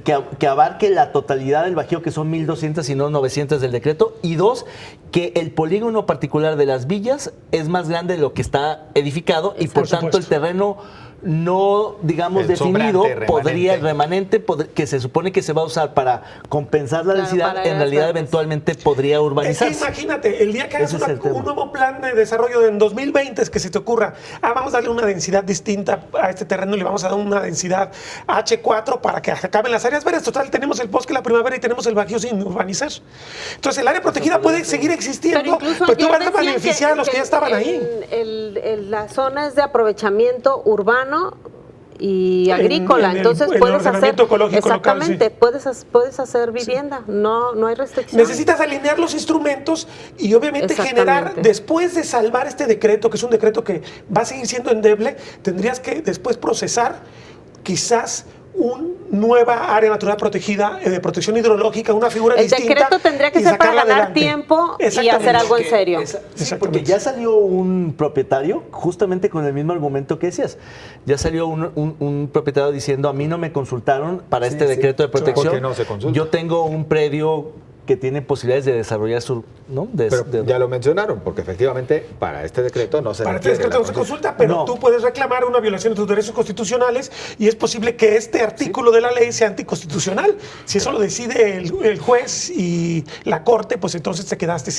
Speaker 4: que abarque la totalidad del Bajío, que son 1.200 y no 900 del decreto. Y dos, que el polígono particular de las villas es más grande de lo que está edificado y por tanto el terreno no, digamos, definido, el remanente que se supone que se va a usar para compensar la densidad, en realidad eventualmente podría urbanizarse.
Speaker 5: Es que imagínate, el día que hagas un nuevo plan de desarrollo en 2020 es que se te ocurra, vamos a darle una densidad distinta a este terreno y le vamos a dar una densidad H4 para que acaben las áreas verdes. Total, tenemos el bosque, la primavera y tenemos el Bajío sin urbanizar. Entonces el área protegida puede seguir existiendo, pero tú vas a beneficiar a los que ya estaban ahí.
Speaker 3: La zona es de aprovechamiento urbano y agrícola, entonces puedes hacer exactamente local, sí. puedes hacer vivienda, no hay restricción.
Speaker 5: Necesitas alinear los instrumentos y obviamente generar, después de salvar este decreto, que es un decreto que va a seguir siendo endeble, tendrías que después procesar quizás una nueva área natural protegida de protección hidrológica, una figura distinta.
Speaker 3: El decreto tendría que ser para ganar tiempo y hacer algo en serio.
Speaker 4: Sí, porque ya salió un propietario, justamente con el mismo argumento que decías. Ya salió un propietario diciendo, a mí no me consultaron para este decreto de protección.
Speaker 1: ¿Por qué no se consulta?
Speaker 4: Yo tengo un predio que tiene posibilidades de desarrollar su... ¿no?
Speaker 1: Ya lo mencionaron, porque efectivamente para este decreto no se
Speaker 5: consulta, pero tú puedes reclamar una violación de tus derechos constitucionales y es posible que este artículo de la ley sea anticonstitucional. Si eso lo decide el juez y la Corte, pues entonces te quedaste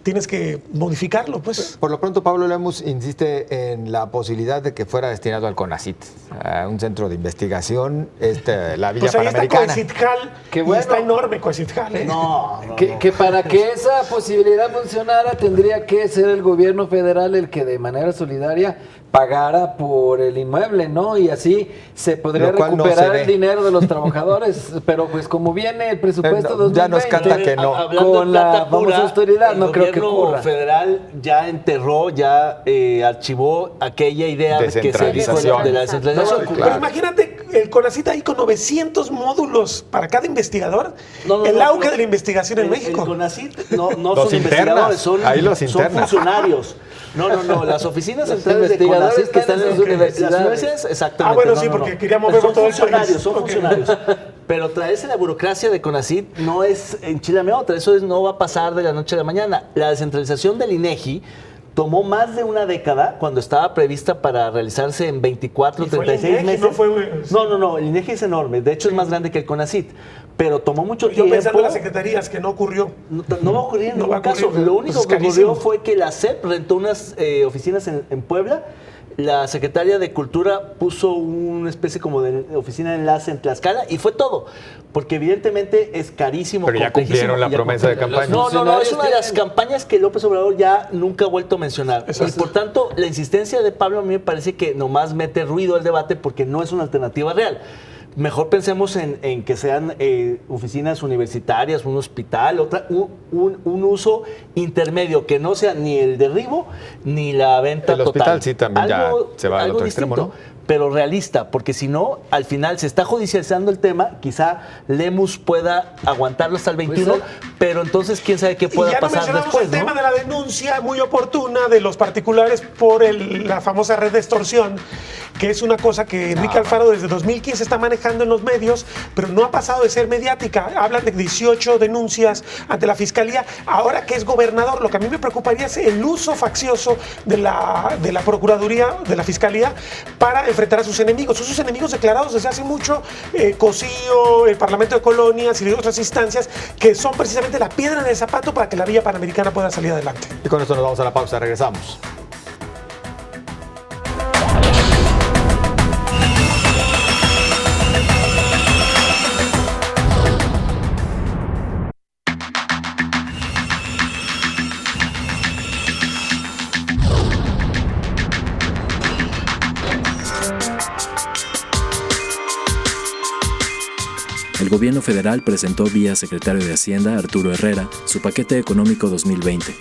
Speaker 5: tienes que modificarlo, pues.
Speaker 1: Por lo pronto, Pablo Lemus insiste en la posibilidad de que fuera destinado al CONACYT, a un centro de investigación, la Villa Panamericana.
Speaker 5: Que bueno, está enorme Coecitjal, ¿eh?
Speaker 6: Que para que esa posibilidad funcionara tendría que ser el gobierno federal el que de manera solidaria pagara por el inmueble, ¿no? Y así se podría recuperar el dinero de los trabajadores, pero pues como viene el presupuesto 2020,
Speaker 1: ya nos canta que no.
Speaker 6: Con la famosa austeridad, no creo que ocurra.
Speaker 4: El gobierno federal ya enterró, ya archivó aquella idea que se dijo de la descentralización.
Speaker 5: Pero imagínate el CONACYT ahí con 900 módulos para cada investigador, el auge de la investigación en México.
Speaker 4: El CONACYT no
Speaker 1: Los
Speaker 4: son investigadores, son funcionarios. No, las oficinas centrales de CONACYT que están en las universidades, exactamente.
Speaker 5: Bueno, sí, porque queríamos ver todo el país.
Speaker 4: Son funcionarios. Pero traerse la burocracia de CONACYT no es enchilame otra, eso no va a pasar de la noche a la mañana. La descentralización del INEGI tomó más de una década cuando estaba prevista para realizarse en 24, 36 meses. No, el INEGI es enorme, de hecho es más grande que el CONACYT, pero tomó mucho tiempo.
Speaker 5: Yo pensando en las secretarías, que no ocurrió.
Speaker 4: No va a ocurrir en ningún caso. Lo único que ocurrió fue que la SEP rentó unas oficinas en Puebla. La secretaria de Cultura puso una especie como de oficina de enlace en Tlaxcala y fue todo, porque evidentemente es carísimo.
Speaker 1: Pero ya cumplieron la promesa de campaña.
Speaker 4: No, es una de las campañas que López Obrador ya nunca ha vuelto a mencionar. Y por tanto, la insistencia de Pablo a mí me parece que nomás mete ruido al debate porque no es una alternativa real. Mejor pensemos en que sean oficinas universitarias, un hospital, un uso intermedio, que no sea ni el derribo ni la venta total.
Speaker 1: El hospital sí también ya se va al otro extremo, ¿no?
Speaker 4: Pero realista, porque si no, al final se está judicializando el tema, quizá Lemus pueda aguantarlo hasta el 21, pero entonces quién sabe qué pueda pasar después,
Speaker 5: el tema de la denuncia muy oportuna de los particulares por la famosa red de extorsión, que es una cosa que Enrique Alfaro desde 2015 está manejando en los medios, pero no ha pasado de ser mediática. Hablan de 18 denuncias ante la Fiscalía. Ahora que es gobernador, lo que a mí me preocuparía es el uso faccioso de la Procuraduría, de la Fiscalía, para enfrentar a sus enemigos declarados desde hace mucho, Cosío, el Parlamento de Colonias y otras instancias, que son precisamente la piedra en el zapato para que la vía panamericana pueda salir adelante.
Speaker 1: Y con esto nos vamos a la pausa, regresamos.
Speaker 2: El gobierno federal presentó vía secretario de Hacienda, Arturo Herrera, su paquete económico 2020.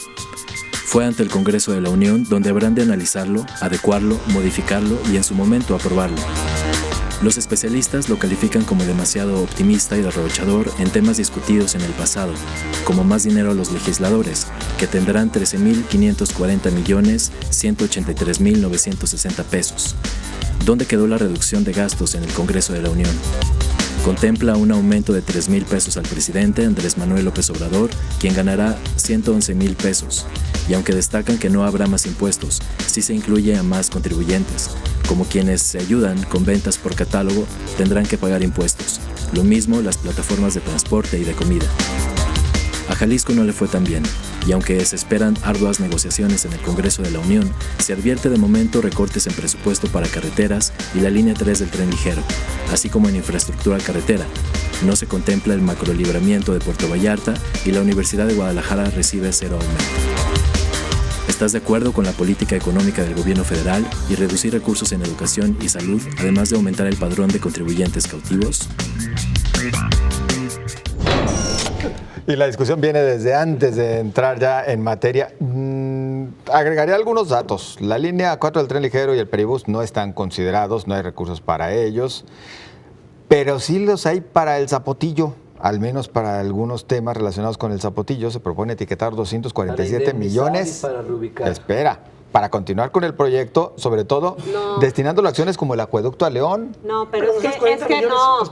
Speaker 2: Fue ante el Congreso de la Unión donde habrán de analizarlo, adecuarlo, modificarlo y en su momento aprobarlo. Los especialistas lo califican como demasiado optimista y derrochador en temas discutidos en el pasado, como más dinero a los legisladores, que tendrán 13,540,183,960 pesos. ¿Dónde quedó la reducción de gastos en el Congreso de la Unión? Contempla un aumento de 3,000 pesos al presidente Andrés Manuel López Obrador, quien ganará 111,000 pesos. Y aunque destacan que no habrá más impuestos, sí se incluye a más contribuyentes, como quienes se ayudan con ventas por catálogo tendrán que pagar impuestos. Lo mismo las plataformas de transporte y de comida. A Jalisco no le fue tan bien, y aunque se esperan arduas negociaciones en el Congreso de la Unión, se advierte de momento recortes en presupuesto para carreteras y la línea 3 del tren ligero, así como en infraestructura carretera. No se contempla el macrolibramiento de Puerto Vallarta y la Universidad de Guadalajara recibe 0 aumento. ¿Estás de acuerdo con la política económica del gobierno federal y reducir recursos en educación y salud, además de aumentar el padrón de contribuyentes cautivos?
Speaker 1: Y la discusión viene desde antes de entrar ya en materia. Agregaría algunos datos. La línea 4 del tren ligero y el peribús no están considerados, no hay recursos para ellos, pero sí los hay para el Zapotillo. Al menos para algunos temas relacionados con el Zapotillo se propone etiquetar 247 millones.
Speaker 6: Para reubicar.
Speaker 1: Espera, para continuar con el proyecto, sobre todo destinándolo a acciones como el acueducto a León.
Speaker 3: No, pero es que no.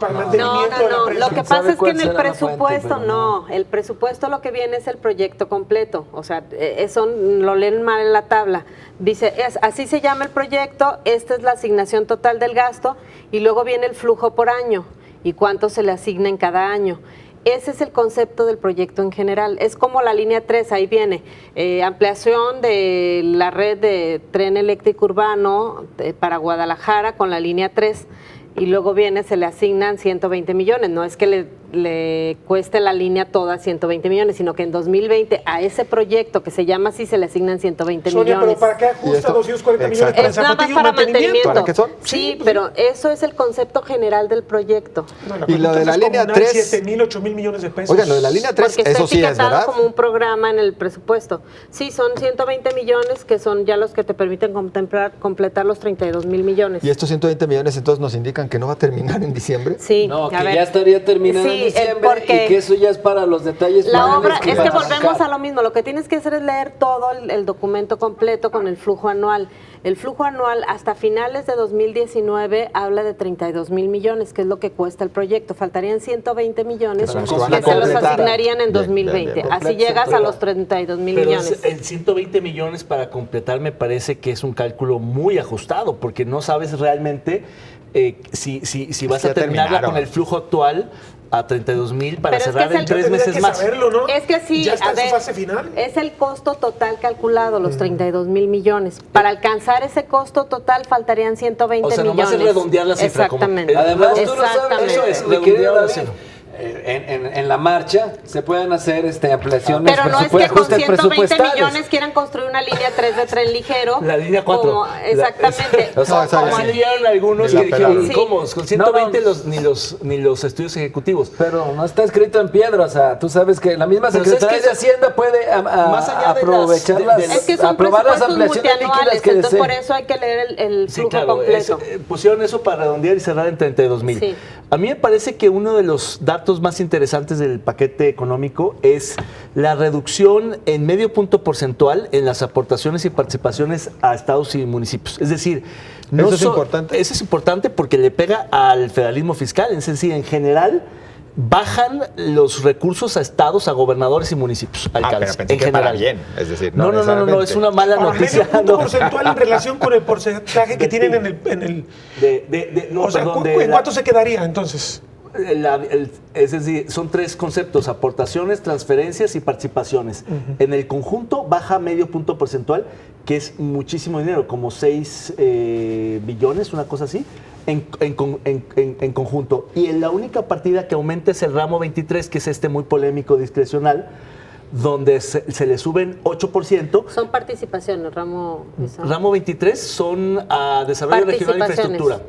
Speaker 3: Lo que pasa es que en el presupuesto el presupuesto lo que viene es el proyecto completo. O sea, eso lo leen mal en la tabla. Dice, así se llama el proyecto, esta es la asignación total del gasto y luego viene el flujo por año y cuánto se le asigna en cada año. Ese es el concepto del proyecto en general. Es como la línea 3, ahí viene, ampliación de la red de tren eléctrico urbano para Guadalajara con la línea 3. Y luego viene, se le asignan 120 millones. No es que le cueste la línea toda 120 millones, sino que en 2020 a ese proyecto que se llama así se le asignan 120
Speaker 5: Sonia,
Speaker 3: millones.
Speaker 5: pero ¿para qué ajusta 240 millones para el
Speaker 3: Es nada más
Speaker 5: zapatillo
Speaker 3: para
Speaker 5: mantenimiento?
Speaker 3: mantenimiento.
Speaker 1: ¿Para qué son?
Speaker 3: Sí, pero eso es el concepto general del proyecto.
Speaker 5: Bueno,
Speaker 1: Y lo de la línea 3...
Speaker 5: 7,000, 8,000 millones de pesos.
Speaker 1: Oigan, lo de la línea 3,
Speaker 3: Porque está
Speaker 1: eso sí es,
Speaker 3: etiquetado
Speaker 1: ¿verdad?
Speaker 3: como un programa en el presupuesto. Sí, son 120 millones que son ya los que te permiten completar los 32,000 millones.
Speaker 1: Y estos 120 millones entonces nos indican que no va a terminar en diciembre.
Speaker 3: Sí,
Speaker 6: No, que
Speaker 3: a ver.
Speaker 6: ya estaría terminando
Speaker 3: Sí,
Speaker 6: en diciembre
Speaker 3: porque
Speaker 6: y que eso ya es para los detalles
Speaker 3: la
Speaker 6: finales
Speaker 3: obra,
Speaker 6: que
Speaker 3: es
Speaker 6: van
Speaker 3: que volvemos
Speaker 6: sacar.
Speaker 3: a lo mismo. Lo que tienes que hacer es leer todo el documento completo con el flujo anual. El flujo anual hasta finales de 2019 habla de 32,000 millones, que es lo que cuesta el proyecto. Faltarían 120 millones
Speaker 1: Que
Speaker 3: que
Speaker 1: se van a
Speaker 3: se los
Speaker 1: completar.
Speaker 3: asignarían en
Speaker 1: Bien,
Speaker 3: 2020.
Speaker 1: bien, bien.
Speaker 3: Así llegas a los 32,000
Speaker 4: Pero
Speaker 3: millones.
Speaker 4: el 120 millones para completar me parece que es un cálculo muy ajustado, porque no sabes realmente si vas
Speaker 1: que
Speaker 4: a
Speaker 1: ya
Speaker 4: terminarla
Speaker 1: terminaron.
Speaker 4: con el flujo actual a 32,000 para
Speaker 3: Pero es que
Speaker 4: cerrar
Speaker 3: es
Speaker 4: en
Speaker 3: el-
Speaker 4: 3
Speaker 5: Tendría
Speaker 4: meses
Speaker 5: que
Speaker 4: más.
Speaker 5: saberlo, ¿no?
Speaker 3: Es que sí,
Speaker 5: ¿Ya está
Speaker 3: a
Speaker 5: en su
Speaker 3: ver,
Speaker 5: fase final?
Speaker 3: es el costo total calculado, los 32,000 millones. Para alcanzar ese costo total faltarían 120
Speaker 4: O sea,
Speaker 3: millones.
Speaker 4: nomás es redondear la cifra, como-
Speaker 3: Exactamente.
Speaker 6: Además, tú lo sabes,
Speaker 3: Exactamente.
Speaker 6: eso es, mi
Speaker 4: redondear
Speaker 6: querido
Speaker 4: la
Speaker 6: David,
Speaker 4: cifra.
Speaker 6: en la marcha se pueden hacer ampliaciones,
Speaker 3: Pero no es que con
Speaker 6: ajustes
Speaker 3: 120
Speaker 6: presupuestales.
Speaker 3: millones quieran construir una línea 3 de tren ligero.
Speaker 4: La línea 4.
Speaker 3: como- exactamente.
Speaker 1: O sea,
Speaker 3: como
Speaker 1: ya
Speaker 4: Así
Speaker 3: el-
Speaker 4: vieron algunos
Speaker 1: Ni
Speaker 4: que
Speaker 1: la
Speaker 4: dijeron,
Speaker 1: pelaron.
Speaker 3: Sí.
Speaker 4: ¿cómo? Con 120
Speaker 6: No,
Speaker 4: ni los estudios ejecutivos.
Speaker 6: Pero no está escrito en piedra, o sea, tú sabes que la misma
Speaker 4: Pero
Speaker 6: Secretaría
Speaker 4: es que
Speaker 6: de Hacienda puede
Speaker 4: más allá de
Speaker 6: aprovechar
Speaker 4: las-
Speaker 6: las,
Speaker 3: Es que son
Speaker 6: aprobar las
Speaker 3: presupuestos
Speaker 6: ampliaciones líquidas
Speaker 3: multianuales,
Speaker 6: que
Speaker 3: entonces
Speaker 6: deseen.
Speaker 3: por eso hay que leer el
Speaker 4: Sí,
Speaker 3: flujo
Speaker 4: claro,
Speaker 3: completo.
Speaker 4: pusieron eso para redondear y cerrar en 32,000.
Speaker 3: Sí.
Speaker 4: A mí me parece que uno de los datos más interesantes del paquete económico es la reducción en medio punto porcentual en las aportaciones y participaciones a estados y municipios. Es decir,
Speaker 1: ¿Eso es importante?
Speaker 4: Eso es importante porque le pega al federalismo fiscal. Es decir, en general bajan los recursos a estados, a gobernadores y municipios,
Speaker 1: Pero
Speaker 4: alcaldes,
Speaker 1: pensé
Speaker 4: en
Speaker 1: que para
Speaker 4: general.
Speaker 1: bien, es decir,
Speaker 4: No, es una mala
Speaker 5: Ahora,
Speaker 4: noticia.
Speaker 5: medio punto
Speaker 4: no.
Speaker 5: porcentual en relación con el porcentaje que tienen en el
Speaker 4: No,
Speaker 5: o sea,
Speaker 4: perdón,
Speaker 5: ¿en cuánto se quedaría entonces?
Speaker 4: Es decir, son tres conceptos: aportaciones, transferencias y participaciones. En el conjunto baja medio punto porcentual, que es muchísimo dinero, como 6 billones, una cosa así, en conjunto. Y la única partida que aumenta es el ramo 23, que es este muy polémico discrecional, donde se le suben 8%.
Speaker 3: Son participaciones, ramo.
Speaker 4: Ramo 23 son a desarrollo regional e
Speaker 3: Participaciones.
Speaker 4: infraestructura.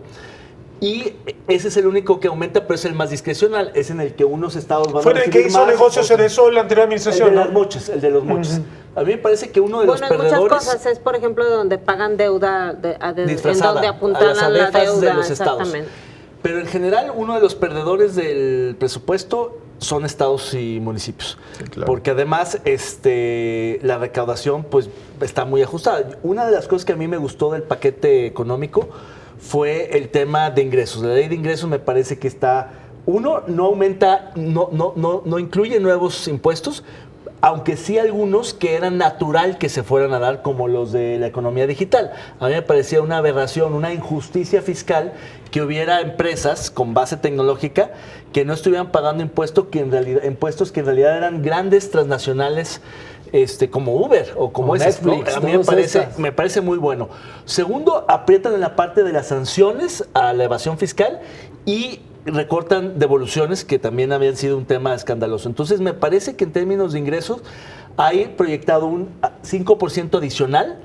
Speaker 4: Y ese es el único que aumenta, pero es el más discrecional. Es en el que unos estados van
Speaker 5: Fue
Speaker 4: a
Speaker 5: en el
Speaker 4: recibir
Speaker 5: que hizo
Speaker 4: más,
Speaker 5: negocios
Speaker 4: otros-
Speaker 5: Cerezo la anterior administración,
Speaker 4: el de
Speaker 5: ¿no?
Speaker 4: los moches, el de los moches. A mí me parece que uno de
Speaker 3: Bueno,
Speaker 4: los
Speaker 3: en muchas
Speaker 4: perdedores
Speaker 3: cosas es, por ejemplo, donde pagan deuda, en
Speaker 4: disfrazada
Speaker 3: donde
Speaker 4: a
Speaker 3: apuntan
Speaker 4: las
Speaker 3: a la
Speaker 4: ABEFAS
Speaker 3: deuda.
Speaker 4: de los estados.
Speaker 3: Exactamente.
Speaker 4: Pero en general, uno de los perdedores del presupuesto son estados y municipios.
Speaker 1: claro.
Speaker 4: Porque además la recaudación pues está muy ajustada. Una de las cosas que a mí me gustó del paquete económico fue el tema de ingresos. La ley de ingresos me parece que está... Uno, no aumenta, no incluye nuevos impuestos, aunque sí algunos que era natural que se fueran a dar, como los de la economía digital. A mí me parecía una aberración, una injusticia fiscal que hubiera empresas con base tecnológica que no estuvieran pagando impuestos que en realidad eran grandes transnacionales, como Uber o como esas, ¿no?
Speaker 6: Netflix,
Speaker 4: A mí
Speaker 6: todas estas.
Speaker 4: me parece muy bueno. Segundo, aprietan en la parte de las sanciones a la evasión fiscal y recortan devoluciones, que también habían sido un tema escandaloso. Entonces, me parece que en términos de ingresos hay proyectado un 5% adicional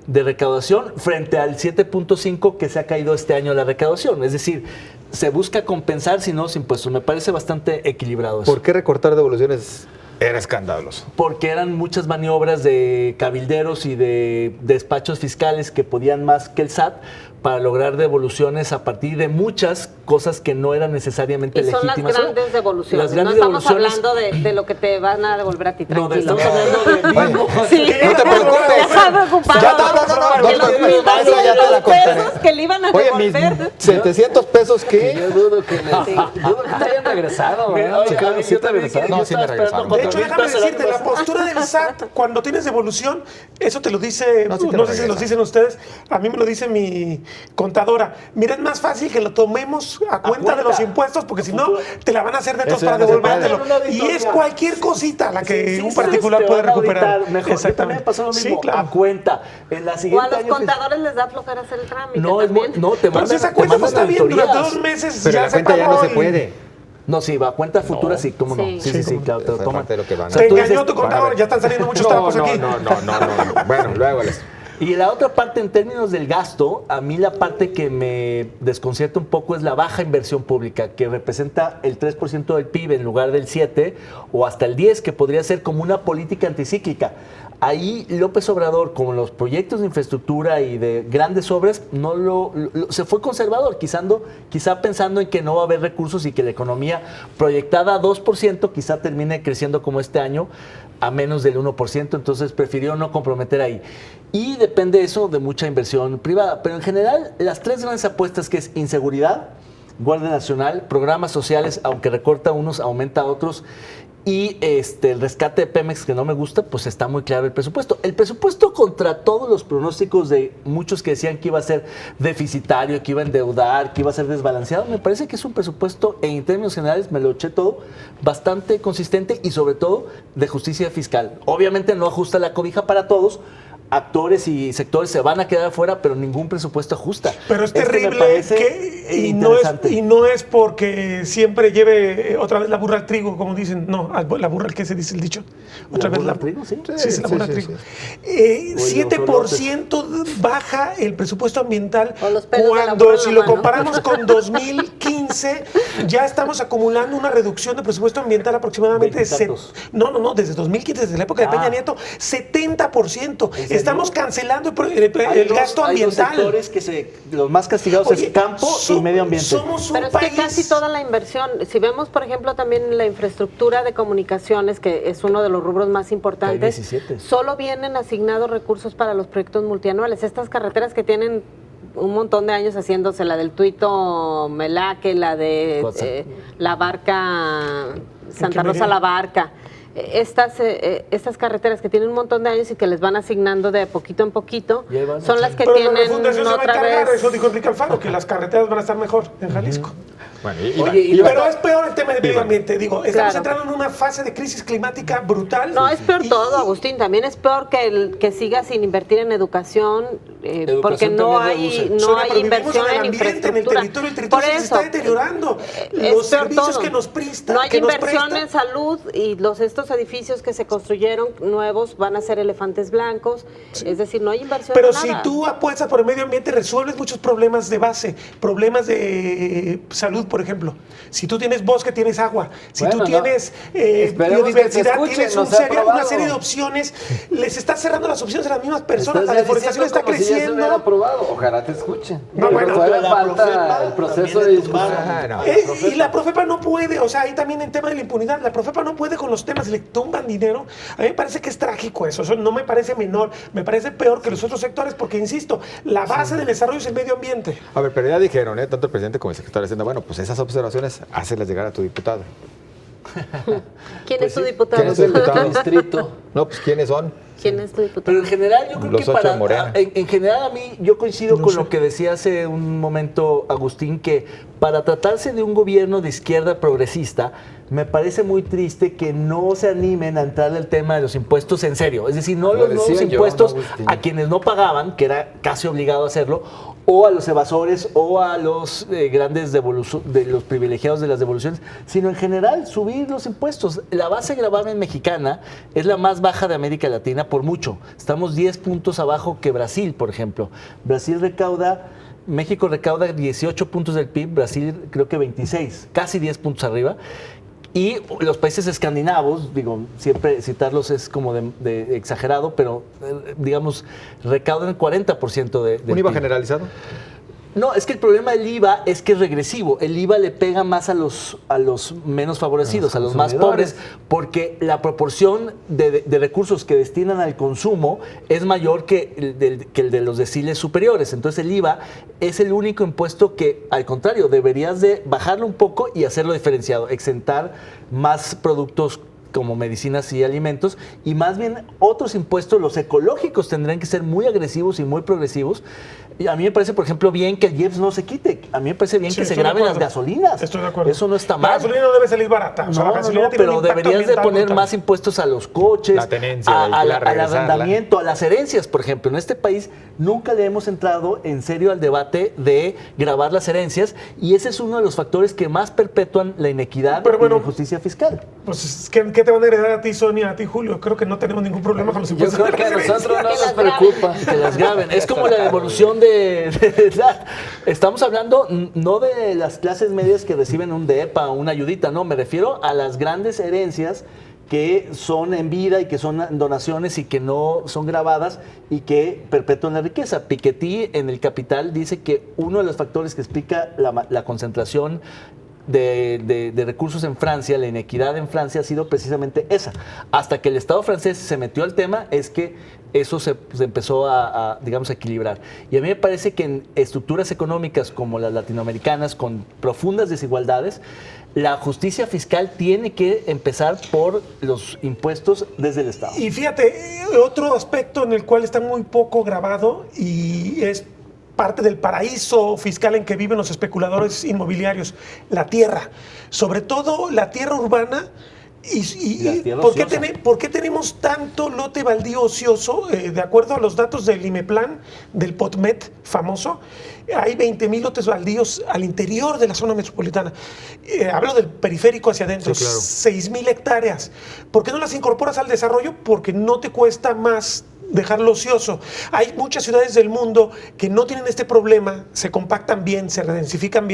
Speaker 4: de recaudación frente al 7.5% que se ha caído este año la recaudación. Es decir, se busca compensar sin nuevos impuestos. Me parece bastante equilibrado eso.
Speaker 1: ¿Por qué recortar devoluciones era escandaloso?
Speaker 4: Porque eran muchas maniobras de cabilderos y de despachos fiscales que podían más que el SAT para lograr devoluciones a partir de muchas cosas que no eran necesariamente
Speaker 3: Y son
Speaker 4: legítimas.
Speaker 3: las grandes devoluciones.
Speaker 4: Las grandes
Speaker 3: no estamos
Speaker 4: devoluciones-
Speaker 3: hablando de lo que te van a devolver a ti,
Speaker 4: No,
Speaker 3: tranquilo.
Speaker 4: estamos hablando de bingo.
Speaker 3: Sí.
Speaker 1: No te preocupes.
Speaker 3: Ya estaba preocupado.
Speaker 1: Ya, no,
Speaker 3: Porque los
Speaker 1: ya te la contaré.
Speaker 3: pesos que le iban a
Speaker 1: Oye, mis
Speaker 3: devolver.
Speaker 1: 700 pesos, ¿qué?
Speaker 6: Yo dudo que te hayan regresado,
Speaker 4: Mira,
Speaker 6: ¿verdad?
Speaker 4: oye,
Speaker 6: Chicago,
Speaker 4: yo
Speaker 6: sí te
Speaker 4: también
Speaker 6: regresaron.
Speaker 1: No, sí me regresaron.
Speaker 5: De hecho, déjame decirte, la postura del SAT cuando tienes devolución, eso te lo dice,
Speaker 1: No, sí te
Speaker 5: no
Speaker 1: lo
Speaker 5: sé si lo
Speaker 1: regresa.
Speaker 5: dicen ustedes, a mí me lo dice mi contadora. Mira, es más fácil que lo tomemos a cuenta de los impuestos, porque si no, te la van a hacer de todos
Speaker 1: Eso
Speaker 5: para
Speaker 1: ya no se
Speaker 5: devolvértelo.
Speaker 4: puede.
Speaker 5: Y es cualquier cosita la que
Speaker 4: Sí,
Speaker 5: un
Speaker 4: sí,
Speaker 5: particular
Speaker 4: te
Speaker 5: puede
Speaker 4: van a
Speaker 5: recuperar.
Speaker 4: auditar mejor. Yo también me pasó lo mismo,
Speaker 5: Sí, claro.
Speaker 4: a cuenta. En la
Speaker 3: O a
Speaker 4: siguiente
Speaker 3: los
Speaker 4: año
Speaker 3: contadores les da flojera hacer el trámite
Speaker 4: No,
Speaker 3: también.
Speaker 4: no, te
Speaker 5: Pero
Speaker 4: mandan,
Speaker 5: si esa
Speaker 4: te
Speaker 5: cuenta no
Speaker 4: mandan
Speaker 5: está bien durante
Speaker 4: auditorías.
Speaker 5: 2 meses.
Speaker 1: Pero
Speaker 5: ya
Speaker 1: la
Speaker 5: se
Speaker 1: cuenta ya
Speaker 5: pagó
Speaker 1: no se
Speaker 5: y-
Speaker 1: puede.
Speaker 4: No, sí, va a cuentas futuras, sí, cómo no.
Speaker 3: Sí.
Speaker 4: Sí, claro, te lo
Speaker 1: Fue
Speaker 4: toman.
Speaker 1: parte de lo que van a-
Speaker 4: O sea,
Speaker 5: Te
Speaker 4: tú
Speaker 5: engañó
Speaker 4: dices-
Speaker 5: tu contador, ya están saliendo muchos trapos aquí.
Speaker 1: No. Bueno, luego les...
Speaker 4: Y la otra parte, en términos del gasto, a mí la parte que me desconcierta un poco es la baja inversión pública, que representa el 3% del PIB en lugar del 7% o hasta el 10%, que podría ser como una política anticíclica. Ahí López Obrador, con los proyectos de infraestructura y de grandes obras, se fue conservador, quizá pensando en que no va a haber recursos y que la economía proyectada a 2% quizá termine creciendo como este año a menos del 1%, entonces prefirió no comprometer ahí. Y depende eso de mucha inversión privada. Pero en general, las tres grandes apuestas, que es inseguridad, Guardia Nacional, programas sociales, aunque recorta unos, aumenta otros, y el rescate de Pemex, que no me gusta, pues está muy claro el presupuesto. El presupuesto, contra todos los pronósticos de muchos que decían que iba a ser deficitario, que iba a endeudar, que iba a ser desbalanceado, me parece que es un presupuesto, en términos generales, me lo eché todo, bastante consistente y sobre todo de justicia fiscal. Obviamente no ajusta la cobija para todos, actores y sectores se van a quedar afuera, pero ningún presupuesto ajusta.
Speaker 5: Pero es
Speaker 4: Me
Speaker 5: terrible
Speaker 4: parece
Speaker 5: que
Speaker 4: interesante.
Speaker 5: y no es porque siempre lleve otra vez la burra al trigo, como dicen. No, la burra al que se dice el dicho. Otra vez
Speaker 4: burra al trigo, sí.
Speaker 5: Sí, es la burra al
Speaker 1: sí,
Speaker 5: trigo.
Speaker 1: sí.
Speaker 5: 7% baja el presupuesto ambiental
Speaker 3: O los pelos de la
Speaker 5: cuando,
Speaker 3: burra en
Speaker 5: si
Speaker 3: la
Speaker 5: lo
Speaker 3: mano.
Speaker 5: comparamos con 2015, ya estamos acumulando una reducción de presupuesto ambiental aproximadamente de...
Speaker 4: ¿Veintitantos?
Speaker 5: No, desde 2015, desde la época de Peña Nieto, 70%.
Speaker 4: ¿En serio?
Speaker 5: Estamos cancelando
Speaker 4: Hay
Speaker 5: el gasto
Speaker 4: hay dos
Speaker 5: ambiental.
Speaker 4: sectores que los más castigados
Speaker 5: Oye,
Speaker 4: es campo y medio ambiente.
Speaker 5: Somos un
Speaker 3: Pero es
Speaker 5: país...
Speaker 3: que casi toda la inversión, si vemos por ejemplo también la infraestructura de comunicaciones, que es uno de los rubros más importantes,
Speaker 4: Hay 17.
Speaker 3: solo vienen asignados recursos para los proyectos multianuales. Estas carreteras que tienen un montón de años haciéndose, la del Tuito Melaque, la de La Barca, Santa Rosa La Barca. Estas carreteras que tienen un montón de años y que les van asignando de poquito en poquito, son las que
Speaker 5: Pero la
Speaker 3: tienen
Speaker 5: refundación se va a
Speaker 3: otra
Speaker 5: encargar,
Speaker 3: vez.
Speaker 5: eso dijo Enrique Alfaro, que las carreteras van a estar mejor en Jalisco.
Speaker 1: Bueno,
Speaker 5: Pero es peor el tema del medio ambiente. Digo, estamos
Speaker 3: Claro.
Speaker 5: entrando en una fase de crisis climática brutal.
Speaker 3: No, es peor
Speaker 5: Y-
Speaker 3: todo, Agustín. También es peor que siga sin invertir en educación, porque no hay, no
Speaker 5: Sonia,
Speaker 3: hay
Speaker 5: pero vivimos
Speaker 3: inversión
Speaker 5: en
Speaker 3: en
Speaker 5: el ambiente, en el
Speaker 3: infraestructura.
Speaker 5: territorio
Speaker 3: Por
Speaker 5: se
Speaker 3: eso,
Speaker 5: está deteriorando.
Speaker 3: es
Speaker 5: Los
Speaker 3: peor
Speaker 5: servicios
Speaker 3: todo.
Speaker 5: que nos prestan.
Speaker 3: No hay
Speaker 5: que nos
Speaker 3: inversión
Speaker 5: prestan.
Speaker 3: en salud y estos edificios que se construyeron nuevos van a ser elefantes blancos. Es decir, no hay inversión
Speaker 5: Pero
Speaker 3: en
Speaker 5: si
Speaker 3: nada.
Speaker 5: tú apuestas por el medio ambiente, resuelves muchos problemas de base, problemas de salud, por ejemplo. Si tú tienes bosque, tienes agua. Si
Speaker 6: Bueno,
Speaker 5: tú tienes
Speaker 6: esperemos que se
Speaker 5: biodiversidad,
Speaker 6: escuchen,
Speaker 5: tienes
Speaker 6: nos ha
Speaker 5: una
Speaker 6: aprobado.
Speaker 5: serie de opciones. Les estás cerrando las opciones a las mismas personas.
Speaker 6: Estás
Speaker 5: La deforestación
Speaker 6: diciendo
Speaker 5: está
Speaker 6: como si ya se
Speaker 5: creciendo.
Speaker 6: hubiera aprobado. Ojalá te escuchen.
Speaker 5: No,
Speaker 6: Pero
Speaker 5: bueno,
Speaker 6: todavía
Speaker 4: la
Speaker 6: falta
Speaker 4: Profepa
Speaker 6: el proceso
Speaker 4: también
Speaker 6: de
Speaker 4: le
Speaker 6: discusión.
Speaker 4: tumbaron.
Speaker 5: Y la Profepa no puede, o sea, ahí también el tema de la impunidad, la Profepa no puede con los temas, le tumban dinero. A mí me parece que es trágico eso no me parece menor, me parece peor que los otros sectores, porque insisto, la base del desarrollo es el medio ambiente.
Speaker 1: A ver, pero ya dijeron, tanto el presidente como el secretario de Hacienda, bueno, pues esas observaciones, hácelas llegar a tu diputado.
Speaker 3: ¿Quién
Speaker 4: Pues
Speaker 3: es tu
Speaker 4: sí.
Speaker 3: diputado?
Speaker 1: ¿Quién es el diputado?
Speaker 6: Distrito.
Speaker 1: No, pues ¿quiénes son?
Speaker 3: ¿Quién es tu diputado?
Speaker 4: Pero en general yo creo
Speaker 1: Los
Speaker 4: que
Speaker 1: ocho de Morena.
Speaker 4: en general a mí yo coincido
Speaker 5: No
Speaker 4: con
Speaker 5: sé.
Speaker 4: lo que decía hace un momento Agustín, que para tratarse de un gobierno de izquierda progresista, me parece muy triste que no se animen a entrar al tema de los impuestos en serio. Es decir, no
Speaker 6: Lo
Speaker 4: los nuevos
Speaker 6: decía yo,
Speaker 4: impuestos
Speaker 6: ¿no, Agustín?
Speaker 4: a quienes no pagaban, que era casi obligado a hacerlo, o a los evasores o a los grandes de los privilegiados de las devoluciones, sino en general subir los impuestos. La base gravamen mexicana es la más baja de América Latina por mucho. Estamos 10 puntos abajo que Brasil, por ejemplo. México recauda 18 puntos del PIB, Brasil creo que 26, casi 10 puntos arriba. Y los países escandinavos, digo, siempre citarlos es como de exagerado, pero digamos, recaudan el 40% de
Speaker 1: ¿Un IVA generalizado?
Speaker 4: No, es que el problema del IVA es que es regresivo. El IVA le pega más a los menos favorecidos, a los más pobres, porque la proporción de recursos que destinan al consumo es mayor que el de los deciles superiores. Entonces el IVA es el único impuesto que, al contrario, deberías de bajarlo un poco y hacerlo diferenciado, exentar más productos como medicinas y alimentos, y más bien otros impuestos, los ecológicos, tendrán que ser muy agresivos y muy progresivos. Y a mí me parece, por ejemplo, bien que el IEPS no se quite. A mí me parece bien que se graben las gasolinas.
Speaker 5: Estoy de acuerdo.
Speaker 4: Eso no está mal.
Speaker 5: La gasolina no debe salir barata. O sea, la gasolina tiene
Speaker 4: pero
Speaker 5: un impacto
Speaker 4: deberías de
Speaker 5: ambiental
Speaker 4: poner
Speaker 5: brutal.
Speaker 4: más impuestos a los coches,
Speaker 1: La tenencia
Speaker 4: al
Speaker 1: regresarla.
Speaker 4: arrendamiento, a las herencias, por ejemplo. En este país nunca le hemos entrado en serio al debate de gravar las herencias y ese es uno de los factores que más perpetúan la inequidad y la injusticia fiscal.
Speaker 5: Pues, ¿qué te van a heredar a ti, Sonia, a ti, Julio? Creo que no tenemos ningún problema con los
Speaker 6: Yo
Speaker 5: impuestos.
Speaker 6: creo que a nosotros no
Speaker 3: Que
Speaker 6: nos
Speaker 3: las
Speaker 6: preocupa.
Speaker 4: Que las graben. Es como la devolución de estamos hablando no de las clases medias que reciben un DEPA o una ayudita, no, me refiero a las grandes herencias que son en vida y que son donaciones y que no son grabadas y que perpetúan la riqueza. Piketty en El Capital dice que uno de los factores que explica la concentración de recursos en Francia, la inequidad en Francia ha sido precisamente esa. Hasta que el Estado francés se metió al tema es que eso se empezó a, digamos, a equilibrar. Y a mí me parece que en estructuras económicas como las latinoamericanas, con profundas desigualdades, la justicia fiscal tiene que empezar por los impuestos desde el Estado.
Speaker 5: Y fíjate, otro aspecto en el cual está muy poco grabado y es parte del paraíso fiscal en que viven los especuladores inmobiliarios, la tierra, sobre todo la tierra urbana. ¿Por qué tenemos tanto lote baldío ocioso? De acuerdo a los datos del IMEPLAN, del POTMET famoso, hay 20,000 lotes baldíos al interior de la zona metropolitana. Hablo del periférico hacia adentro,
Speaker 1: sí, claro.
Speaker 5: 6,000 hectáreas. ¿Por qué no las incorporas al desarrollo? Porque no te cuesta más dejarlo ocioso. Hay muchas ciudades del mundo que no tienen este problema, se compactan bien, se redensifican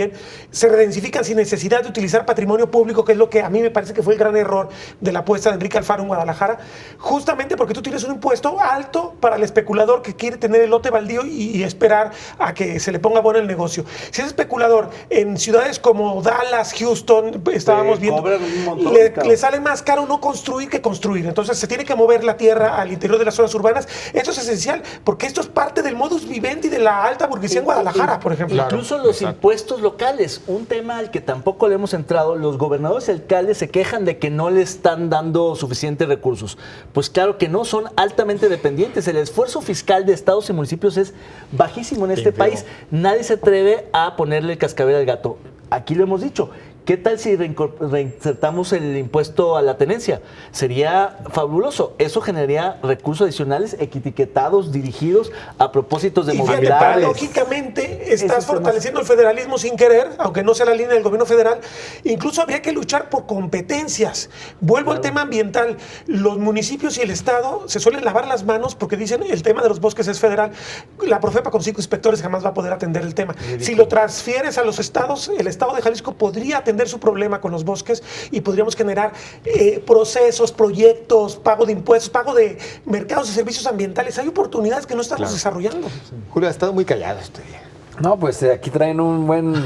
Speaker 5: sin necesidad de utilizar patrimonio público, que es lo que a mí me parece que fue el gran error de la apuesta de Enrique Alfaro en Guadalajara, justamente porque tú tienes un impuesto alto para el especulador que quiere tener el lote baldío y esperar a que se le ponga bueno el negocio. Si es especulador en ciudades como Dallas, Houston, estábamos viendo, le sale más caro no construir que construir. Entonces se tiene que mover la tierra al interior de las zonas urbanas. Esto es esencial, porque esto es parte del modus vivendi de la alta burguesía en Guadalajara, por ejemplo.
Speaker 4: Incluso los impuestos locales, un tema al que tampoco le hemos entrado, los gobernadores y alcaldes se quejan de que no le están dando suficientes recursos. Pues claro que no, son altamente dependientes. El esfuerzo fiscal de estados y municipios es bajísimo en este país. Nadie se atreve a ponerle el cascabel al gato. Aquí lo hemos dicho. ¿Qué tal si reinsertamos el impuesto a la tenencia? Sería fabuloso. Eso generaría recursos adicionales etiquetados, dirigidos a propósitos de movilidad.
Speaker 5: Paradójicamente estás fortaleciendo el federalismo sin querer, aunque no sea la línea del gobierno federal. Incluso habría que luchar por competencias. Vuelvo al tema ambiental. Los municipios y el Estado se suelen lavar las manos porque dicen el tema de los bosques es federal. La Profepa con 5 inspectores jamás va a poder atender el tema. Si lo transfieres a los estados, el Estado de Jalisco podría atender su problema con los bosques y podríamos generar procesos, proyectos, pago de impuestos, pago de mercados de servicios ambientales. Hay oportunidades que no estamos desarrollando.
Speaker 1: Julio, ha estado muy callado este día.
Speaker 6: No, pues aquí traen una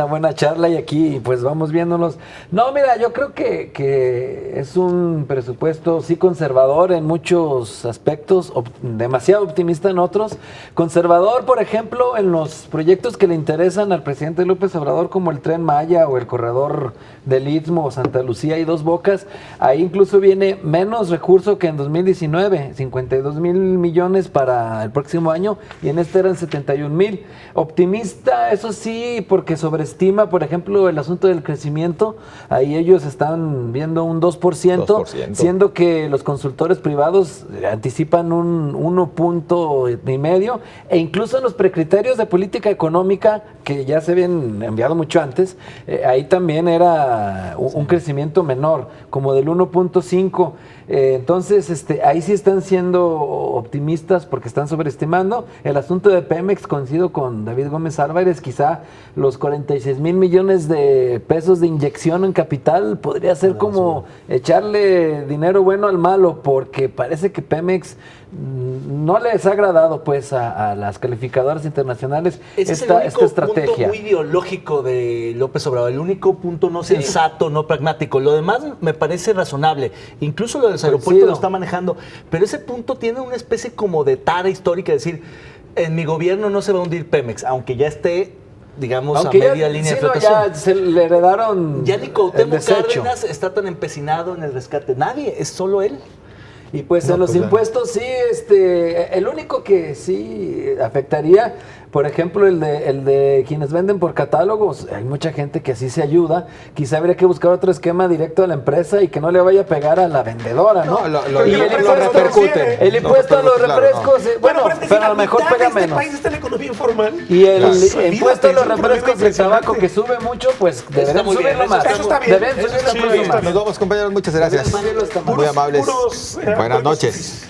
Speaker 6: buena charla y aquí pues vamos viéndonos. No, mira, yo creo que es un presupuesto sí conservador en muchos aspectos, demasiado optimista en otros. Conservador, por ejemplo, en los proyectos que le interesan al presidente López Obrador, como el Tren Maya o el corredor del Istmo o Santa Lucía y Dos Bocas. Ahí incluso viene menos recurso que en 2019, 52,000 millones para el próximo año y en este eran 71,000. Optimista, eso sí, porque sobreestima, por ejemplo, el asunto del crecimiento. Ahí ellos están viendo un 2%, siendo que los consultores privados anticipan un 1,5%, e incluso en los precriterios de política económica, que ya se habían enviado mucho antes, ahí también era un crecimiento menor, como del 1,5%. Entonces, ahí sí están siendo optimistas porque están sobreestimando. El asunto de Pemex, coincido con David Gómez Álvarez, quizá los 46,000 millones de pesos de inyección en capital podría ser como echarle dinero bueno al malo, porque parece que Pemex no les ha agradado pues a las calificadoras internacionales esta estrategia.
Speaker 4: Es el punto muy ideológico de López Obrador, el único punto no sensato, no pragmático. Lo demás me parece razonable. Incluso lo de los aeropuertos lo está manejando, pero ese punto tiene una especie como de tara histórica, es decir, en mi gobierno no se va a hundir Pemex, aunque ya esté, digamos, a media línea de flotación.
Speaker 6: Ya se le heredaron
Speaker 4: ya ni Cuauhtémoc Cárdenas está tan empecinado en el rescate. Nadie, es solo él.
Speaker 6: Y pues
Speaker 1: No,
Speaker 6: en los
Speaker 1: pues,
Speaker 6: impuestos sí, el único que sí afectaría, por ejemplo, el de quienes venden por catálogos, hay mucha gente que así se ayuda. Quizá habría que buscar otro esquema directo a la empresa y que no le vaya a pegar a la vendedora, ¿no?
Speaker 1: No,
Speaker 6: y el
Speaker 5: pero
Speaker 6: impuesto
Speaker 5: repercute.
Speaker 6: El impuesto a los
Speaker 1: Claro,
Speaker 6: refrescos, bueno,
Speaker 5: pero es que
Speaker 6: pero a
Speaker 5: la
Speaker 6: lo mejor
Speaker 5: mitad
Speaker 6: pega
Speaker 5: de este
Speaker 6: menos.
Speaker 5: país está en la economía informal.
Speaker 6: Y el
Speaker 5: Olvídate,
Speaker 6: impuesto a los
Speaker 5: es un problema
Speaker 6: refrescos y el tabaco
Speaker 5: impresionante.
Speaker 6: que sube mucho, pues deberían
Speaker 4: muy bien,
Speaker 6: subirlo
Speaker 4: eso
Speaker 6: más.
Speaker 5: Eso está bien.
Speaker 6: Deben
Speaker 5: Eso
Speaker 6: subirlo
Speaker 5: está
Speaker 6: un poco
Speaker 5: bien.
Speaker 6: más.
Speaker 1: Nos vamos, compañeros, muchas gracias.
Speaker 6: Deben subirlo hasta más.
Speaker 1: Muy amables.
Speaker 5: Puros,
Speaker 1: Buenas
Speaker 5: acuerdos.
Speaker 1: noches.